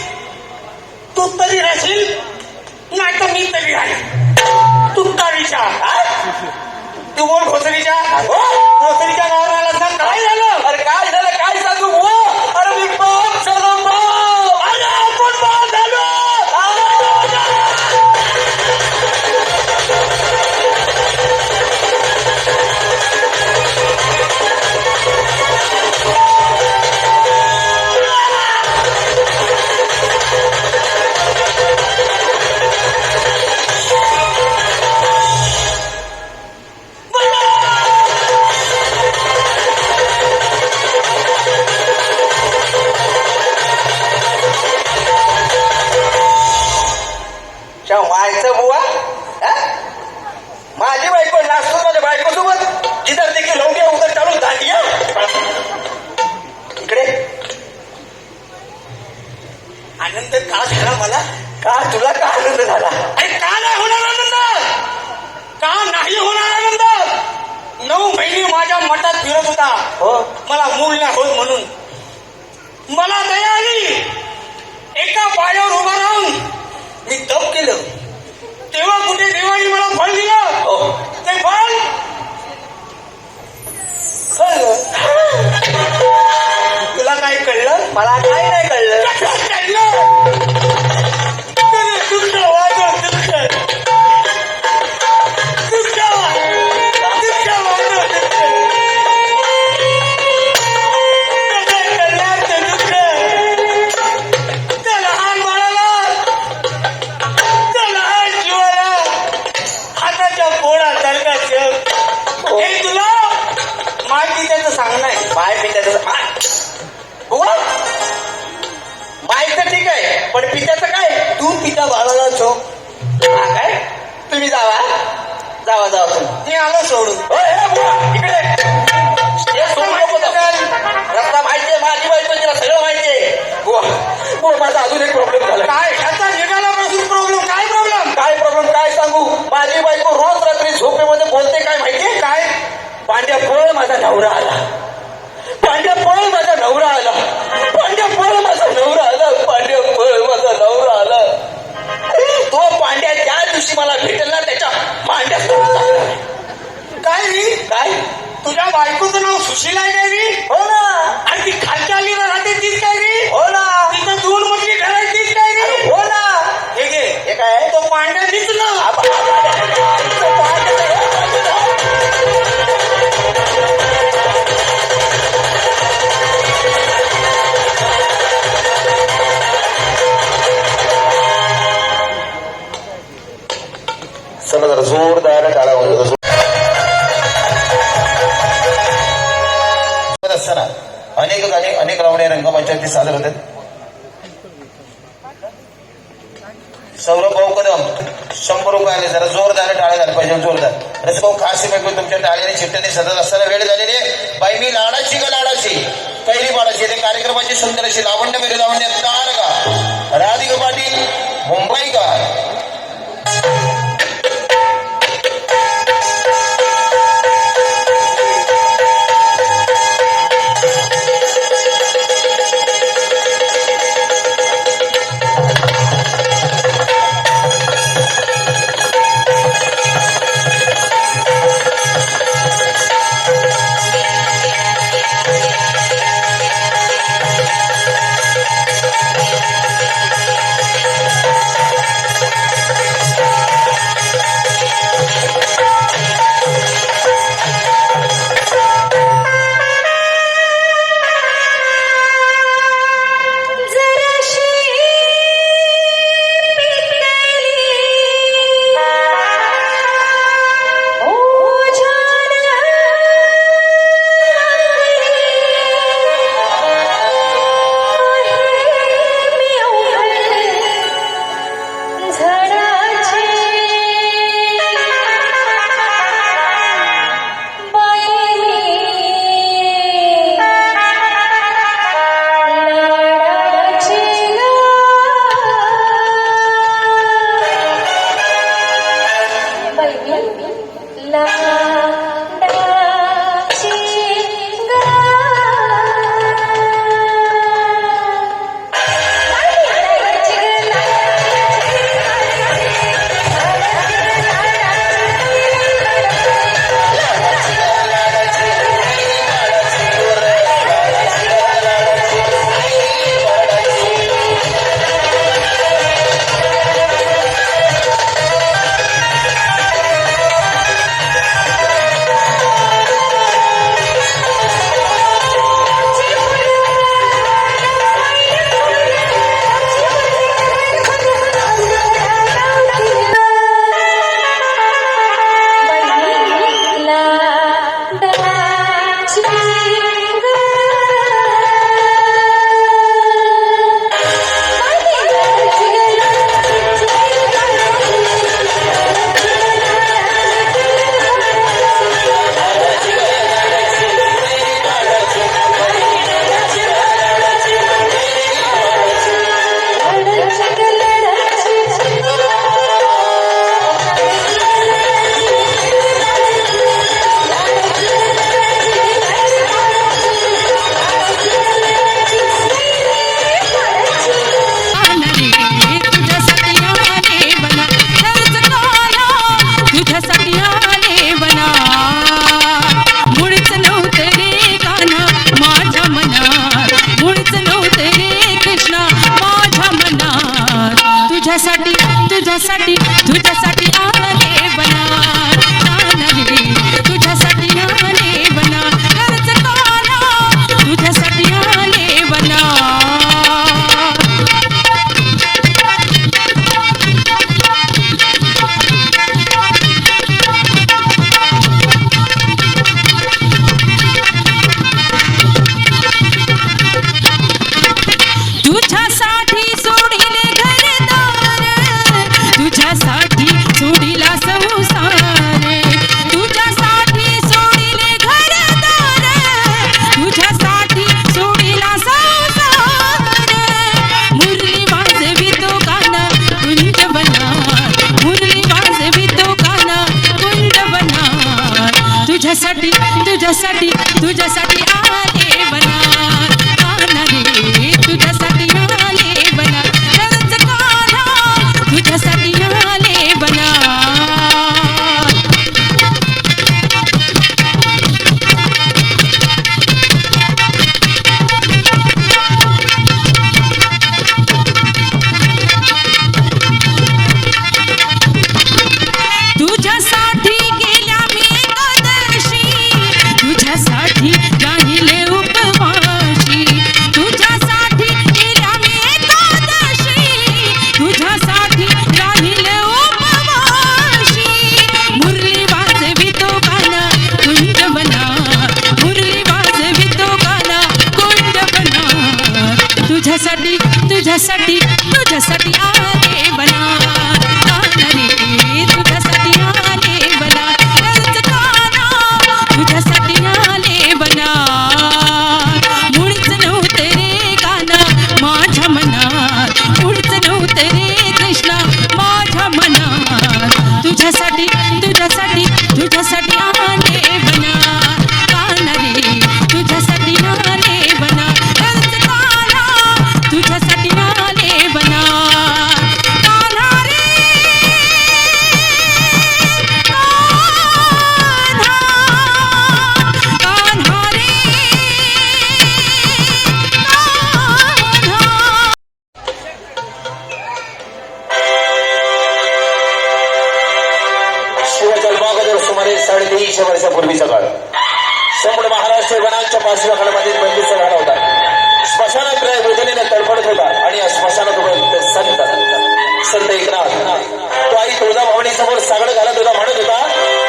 तू तरी राहशील नाही तर मी तरी राहील. तुतारीच्या तू बोल घोसरीच्या घोसरीच्या गावाला आलास ना, काय झालं. अरे काय झालं काय सांगू बुवा. अरे मी बाप झालो बाप. अरे आपण बाप झालो. व्हायचं बुवा हा? माझी बायको नाचतो माझ्या बायको सोबत जिधर देखील लवंग्या उधर चालू दांडिया. इकडे आनंद का झाला मला. का तुला का आनंद झाला. अरे का नाही होणार आनंद. का नाही होणार आनंद. 9 महिने माझ्या मठात फिरत होता, हो मला मूल नाही होत म्हणून. मला दया आली, एका पायावर उभा राहून मी तप केलं. तेव्हा कुठे देवानी मला फळ दिलं. हो ते फळ तुला काय कळलं. मला काही नाही कळलं. कसं कळलं. तुझे दुःख वाजव दुःख दुःख दुःख वाजव दुःख. कसं कळलं ते दुःख. त्या लहान बाळाला, त्या लहान जीवाला हाताच्या पोळासारखा जग. हे तुला माहिती त्याचं सांग नाही. माय पित्याचं बुवा माय तर ठीक आहे पण पित्याचं काय. तू पिता बाळाला झोप. हा काय तुम्ही जावा जावा जावा तुम्ही. मी आलो सोडून. इकडे हे सोडू नको जाऊ. रस्ता माहितीये माझी बायको तिला सगळं माहितीये. बुवा बुवा माझा अजून एक प्रॉब्लेम झाला. काय ह्याचा निघाल्यापासून प्रॉब्लेम. काय प्रॉब्लेम. काय प्रॉब्लेम काय सांगू. माझी बायको रोज रात्री झोपेमध्ये बोलते काय माहितीये काय. पांड्या पळ माझा नवरा आला. पांड्या पळ माझा नवरा आला. पांड्या पळ माझा नवरा आला. पांड्या पळ माझा नवरा आला. तो पांड्या ज्या दिवशी मला भेटेल ना त्याच्या मांड्या काय री. काय तुझ्या बायकोचं नाव सुशीला आहे काय री. हो ना आणि ती खालच्या आलीला राहते तीच काय री. हो ना तिथं 2 मजली घर आहे तीच काय री. हो ना हे घे. हे काय तो पांड्या नीच ना. चला जरा जोरदार टाळा वाजवतो. असताना अनेक गाणे अनेक रावणे रंगमंचावरती सादर होतात. सौरभ भाऊ कदम 100 रुपये आले. जरा जोरदार टाळ्या झाल्या पाहिजे जोरदार. रसभाऊ खास तुमच्या टाळ्याने चिठ्ठ्याने सतत असताना वेळ झालेली आहे. बाई मी लाडाची का लाडाची कैरी बाळाची ते कार्यक्रमाची सुंदर अशी लावण्य मेरी लावण्य तार का राधिका पाटील मुंबई का तुझ्यासाठी तुझ्यासाठी आले बना रे तुझ्यासाठी आले बना खरंच काना तुझ्यासाठी आले बना तुझ्यासाठी सोडिले घरदार तुझ्यासाठी सोडिला संसार तुझ्यासाठी सोडिले घरदार तुझ्यासाठी सोडिला संसार मुरली वाजवी तो गाणं कुंज बनार मुरली वाजवी तो गाणं कुंज बनार तुझ्यासाठी तुझ्यासाठी तुझ्यासाठी आले बनार काना रे तुझ्यासाठी आले बनार खरंच काना तुझ्यासाठी आले बनार तुझ्यासाठी गेल्या मी एकादशी तुझ्यासाठी राहिले उपवाशी तुझ्यासाठी गेल्या मी एकादशी तुझ्यासाठी राहिले उपवाशी मुरली वाजवी तो गाणं कुंज बनार मुरली वाजवी तो गाणं कुंज बनार तुझ्यासाठी तुझ्यासाठी तुझ्यासाठी आले बनार काना रे तुझ्यासाठी आले बनार खरंच काना तुझ्यासाठी आले बनार मुळीच नव्हते रे काना माझ्या मनात मुळीच नव्हते रे कृष्णा माझ्या मनात तुझ्यासाठी तुझ्यासाठी तुझ्यासाठी आले बनार काना रे तुझ्यासाठी आले बनार खरंच काना तुझ्यासाठी आले बनार कान्हा रे कान्हा रे कान्हा शिवजन्मागोदर सुमारे 350 वर्षापूर्वीचा काळ संपूर्ण महाराष्ट्र वनांच्या पाचव्या काळामध्ये बंदिस्त झाला होता स्मशानात वेदनेने तडफडत होता आणि या स्मशानात उभे होते संत एकनाथ तो आई तुळजाभवानी समोर सागड घालत होता म्हणत होता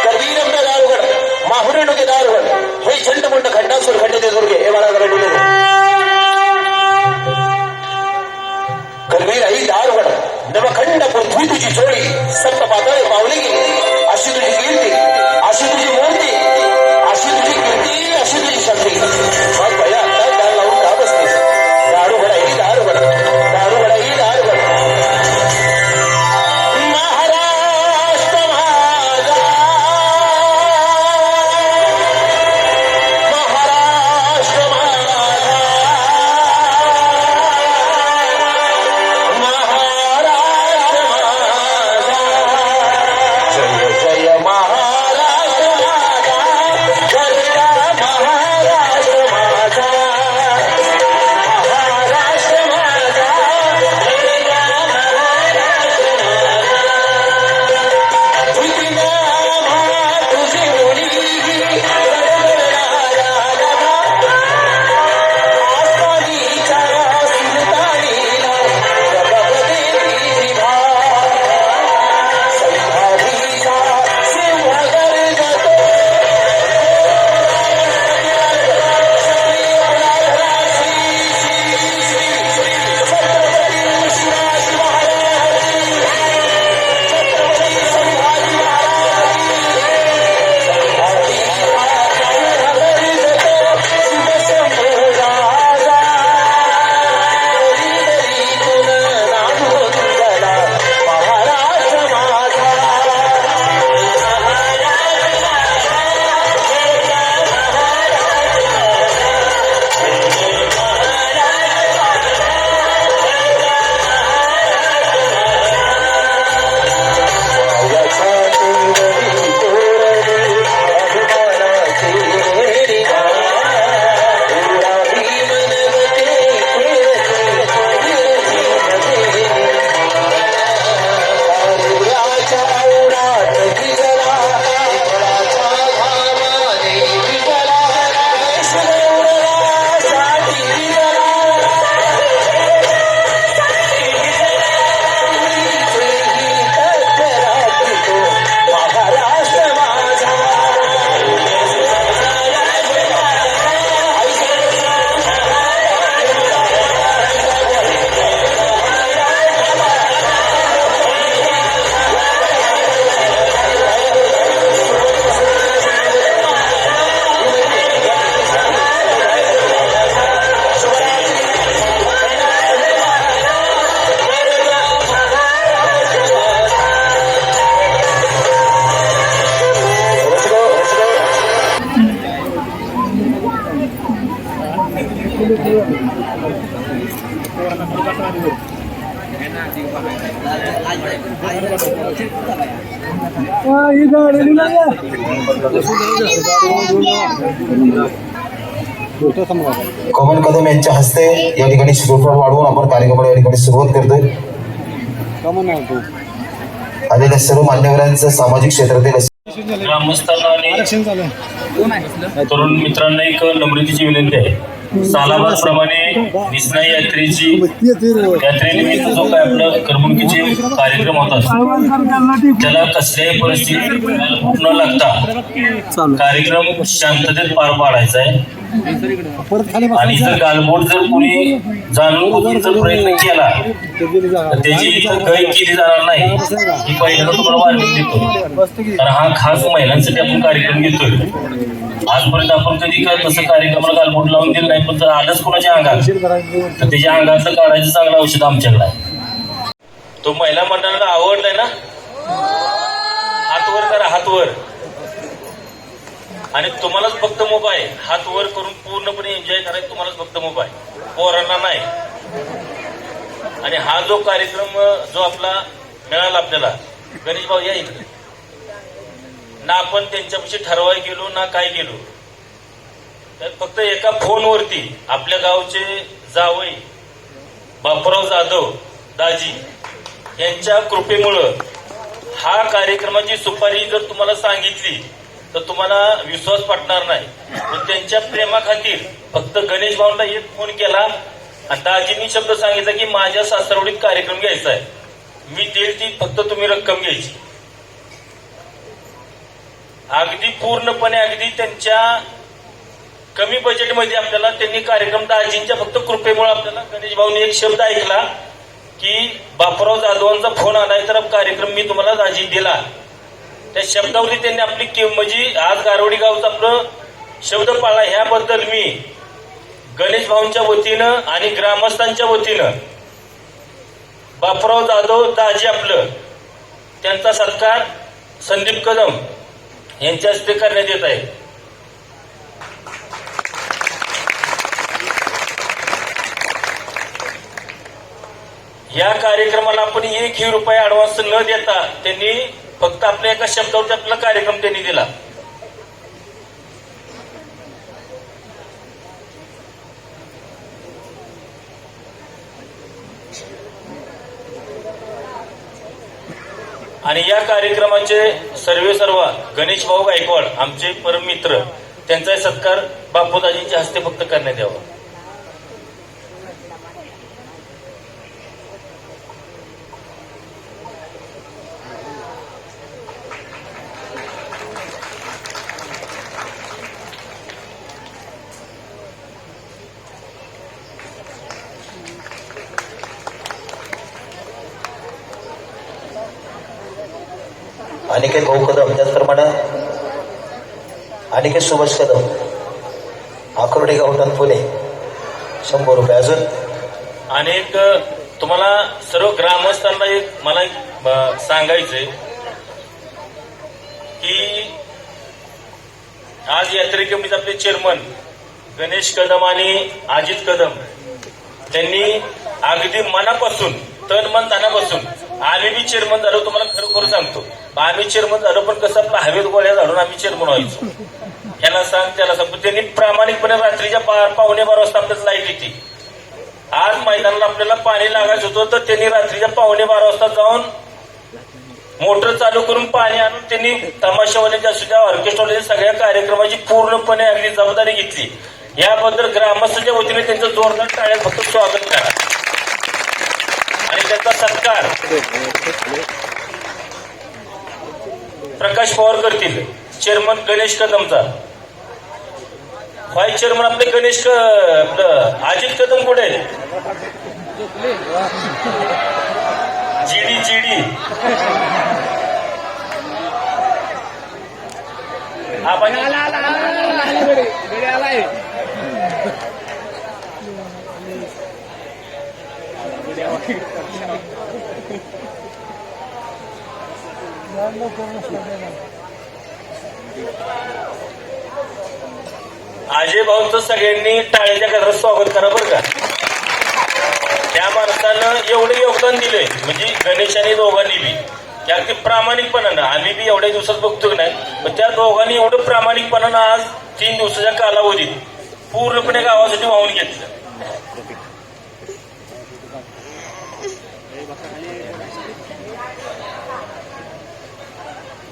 करवीर अंबे दारुगड माहुरे डोके दारुगड हे चंड मुंड खंडासूर खंडिते दुर्गे हे मला रडले करवीर आई दारुगड नवखंड पृथ्वी तुझी चोळी सप्त पातळे पावली गेली अशी तुझी कीर्ती अशी तुझी मूर्ती अशी तुझी कीर्ती अशी तुझी शक्ती मग भया आता दार लावून का बसलीस दारुगड आई दारुगड दारुगड आई दारुगड महाराष्ट्र कमल कदम यांच्या हस्ते या ठिकाणी श्रीफळ वाढवून आपण कार्यक्रमाला या ठिकाणी सुरुवात करतोय. आलेल्या सर्व मान्यवरांचं सामाजिक क्षेत्रातील ग्रामस्थांना आणि तरुण मित्रांना एक नम्रतेची विनंती आहे. सालाबादप्रमाणे निस्नाई यात्रेनिमित्त जो काय आपला करमणुकीचे कार्यक्रम होतात त्याला कसल्याही परिस्थितीत न लागता कार्यक्रम शांततेत पार पाडायचा आहे. आणि जर गालबोट जर कोणी जाणून बुजून जर प्रयत्न केला तर त्याची इथं गय केली जाणार नाही ही पहिल्यांदा तुम्हाला वार्निंग देतो. कारण हा खास महिलांसाठी आपण कार्यक्रम घेतोय. आजपर्यंत आपण कधी काय तसं कार्यक्रमाला गालबोट लावून दिलं नाही. पण जर आलंच कोणाच्या अंगात तर त्याच्या अंगातलं काढायचं चांगलं औषध आमच्याकडे आहे. तो महिला मंडळाला आवडलाय ना? हात वर करा, हात वर. आणि तुम्हालाच फक्त मोबाईल हात वर करून पूर्णपणे एन्जॉय करायचं. तुम्हालाच फक्त मोबाईल, पोरांना नाही. आणि हा जो कार्यक्रम जो आपला मिळाला आपल्याला, गणेश भाऊ या इकडे ना, आपण त्यांच्यापाशी ठरवाय गेलो ना काय गेलो. तर फक्त एका फोनवरती आपल्या गावचे जावई बापूराव जाधव दाजी यांच्या कृपेमुळं हा कार्यक्रमाची सुपारी जर तुम्हाला सांगितली तर तुम्हाला विश्वास पटणार नाही. पण त्यांच्या प्रेमाखातीर फक्त गणेश भाऊंना एक फोन केला आणि दाजींनी शब्द सांगितला की माझ्या सासरवडीत कार्यक्रम घ्यायचा आहे, मी देईल ती फक्त तुम्ही रक्कम घ्यायची. अगदी पूर्णपणे अगदी त्यांच्या कमी बजेटमध्ये आपल्याला त्यांनी कार्यक्रम, दाजींच्या फक्त कृपेमुळे आपल्याला गणेश भाऊंनी एक शब्द ऐकला की बापूराव जाधवांचा फोन आलाय तर कार्यक्रम मी तुम्हाला दाजी दिला. त्या शब्दावरती त्यांनी आपली म्हणजे आज गारवडी गावचा आपलं शब्द पाळला. ह्याबद्दल मी गणेश भाऊंच्या वतीनं आणि ग्रामस्थांच्या वतीनं बापूराव जाधव दाजी आपलं त्यांचा सत्कार संदीप कदम यांच्या हस्ते करण्यात येत आहे. या कार्यक्रमाला आपण एकही रुपया ऍडव्हान्स न देता त्यांनी फक्त आपल्या एका शब्दावरती आपला कार्यक्रम त्यांनी दिला. आणि या कार्यक्रमाचे सर्व गणेश भाऊ गायकवाड आमचे परम मित्र, त्यांचा सत्कार बापूदाजींच्या हस्ते फक्त करण्यात यावा. अनिकेत भाऊ कदम, त्याचप्रमाणे अनिकेत सुभाष कदम, आकुर्डी गावठाण पुणे 100 रुपये. अजून अनेक तुम्हाला सर्व ग्रामस्थांना एक मला सांगायचंय की आज यात्रे कमिटीचे आपले चेअरमन गणेश कदम आणि अजित कदम त्यांनी अगदी मनापासून तन मन धनापासून, आम्ही बी चेअरमन झालो तुम्हाला खरोखर सांगतो, आम्ही चेअरमन झालो पण कसं आपला हवेत गोळ्या झाडून आम्ही चेअरमन व्हायचो. ह्याला सांग त्याला सांग. त्यांनी प्रामाणिकपणे रात्रीच्या 12:15 वाजता आपल्याला लाईट येते. आज मैदानाला आपल्याला पाणी लागायचं होतं तर त्यांनी रात्रीच्या 12:15 वाजता जाऊन मोटर चालू करून पाणी आणून त्यांनी तमाशावाल्याच्या सुद्धा ऑर्केस्ट्रावाल्याच्या सगळ्या कार्यक्रमाची पूर्णपणे अगदी जबाबदारी घेतली. याबद्दल ग्रामस्थांच्या वतीने त्यांचं जोरदार टाळ्यात फक्त स्वागत करा. आणि त्याचा सत्कार प्रकाश पवार करतील, चेअरमन गणेश कदमचा. व्हाईस चेअरमन आपले गणेश आपलं अजित कदम कुठे आहे? जीडी आपण अजय भाऊंचं सगळ्यांनी टाळ्याच्या गजरात स्वागत करा बरं का. त्या माणसानं एवढं योगदान दिलंय म्हणजे गणेश आणि दोघांनी बी त्या अगदी प्रामाणिकपणानं आम्ही बी एवढ्या दिवसात बघतो नाही पण त्या दोघांनी एवढं प्रामाणिकपणानं आज 3 दिवसाच्या कालावधीत पूर्णपणे गावासाठी वाहून घेतलं.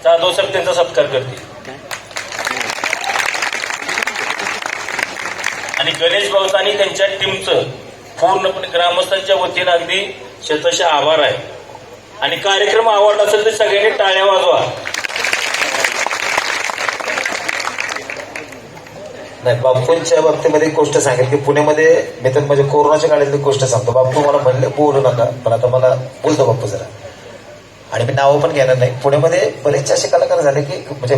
जाधव साहेब त्यांचा सत्कार करतील आणि गणेश भाऊचं आणि त्यांच्या टीमचं पूर्णपणे ग्रामस्थांच्या वतीनं अगदी शतशः आभार आहे. आणि कार्यक्रम आवडला असेल तर सगळ्यांनी टाळ्या वाजवा. नाही, बापूंच्या बाबतीमध्ये एक गोष्ट सांगेल की पुण्यामध्ये मी तर म्हणजे कोरोनाच्या काळातली गोष्ट सांगतो. बापू मला म्हणले बोलू नका पण आता मला बोलतो बापू जरा आणि मी नावं पण घेणार नाही. पुण्यामध्ये बरेचसे असे कलाकार झाले की म्हणजे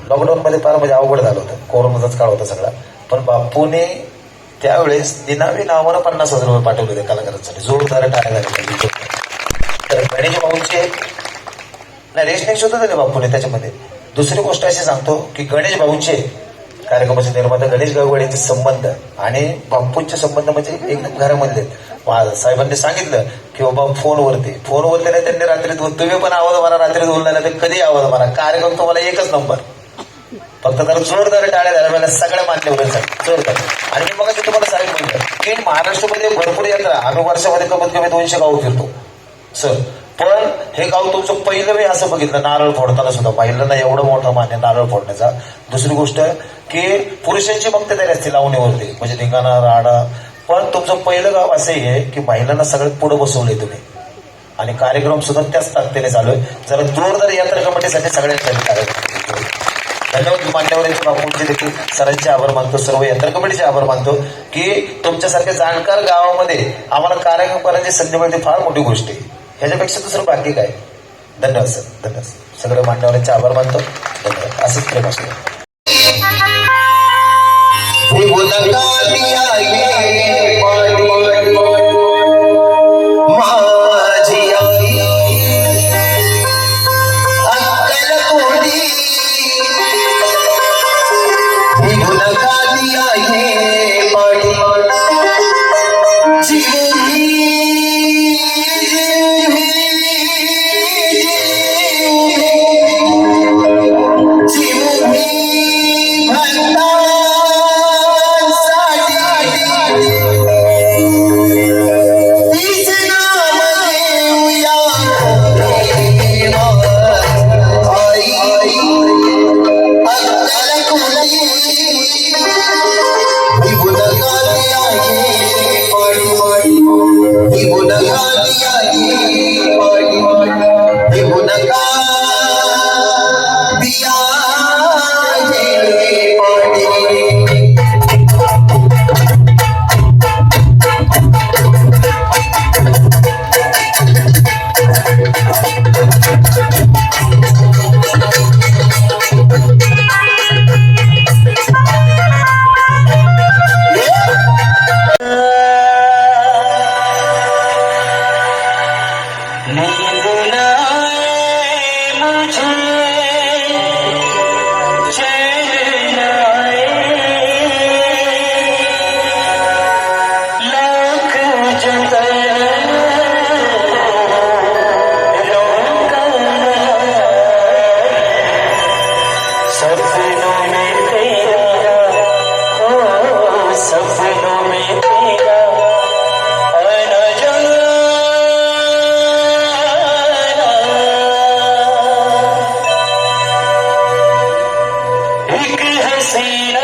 लॉकडाऊन मध्ये फार म्हणजे अवघड झालं होतं. कोरोनाचाच काळ होता सगळा. पण बापूने त्यावेळेस निनावी नावानं 50,000 रुपये पाठवले होते कलाकारांसाठी. जोरदार टाळ्या झाले. तर गणेश भाऊंचे नाही रेशनिंग सुद्धा दिले बापूने त्याच्यामध्ये. दुसरी गोष्ट अशी सांगतो की गणेश भाऊंचे कार्यक्रमाचे निर्माता गणेश गाववाडेचे संबंध आणि बापूंचे संबंध म्हणजे एकदम घरामधले. साहेबांनी सांगितलं की बाबा फोनवरती नाही त्यांनी रात्रीत तुम्ही पण आवाज मारा रात्रीत बोलणार नाही कधी आवाज मारा कार्यक्रम तुम्हाला एकच नंबर. फक्त त्याला जोरदार टाळ्या झाल्या सगळ्या मान्यवर जोरदार. आणि मी मग तुम्हाला सांगितलं की महाराष्ट्रामध्ये भरपूर यात्रा आम्ही वर्षामध्ये कमीत कमी 200 गाव फिरतो सर. पण हे गाव तुमचं पहिलं मी असं बघितलं नारळ फोडताना सुद्धा महिलांना एवढं मोठं मान्य नारळ फोडण्याचा. दुसरी गोष्ट की पुरुषांची मक्तेदारी असते लावणीवरती म्हणजे धिंगाणा राडा. पण तुमचं पहिलं गाव असं आहे की महिलांना सगळ्यात पुढे बसवलंय तुम्ही आणि कार्यक्रम सुद्धा त्याच ताकदीने चालू आहे. जरा जोरदार यात्रा कमिटीसाठी सगळ्यांसाठी कार्यक्रम धन्यवाद. मान्यवरांचे बापूंचे देखील सरांचे आभार मानतो. सर्व यात्रा कमिटीचे आभार मानतो की तुमच्यासारख्या जाणकार गावामध्ये आम्हाला कार्यक्रम करण्याची संधी मिळते फार मोठी गोष्ट आहे. ह्याच्यापेक्षा दुसरं बाकी काय. धन्यवाद सर. धन्यवाद. सगळ्या मान्यवरांचे आभार मानतो. धन्यवाद. असंच प्रेम असतो. हसीना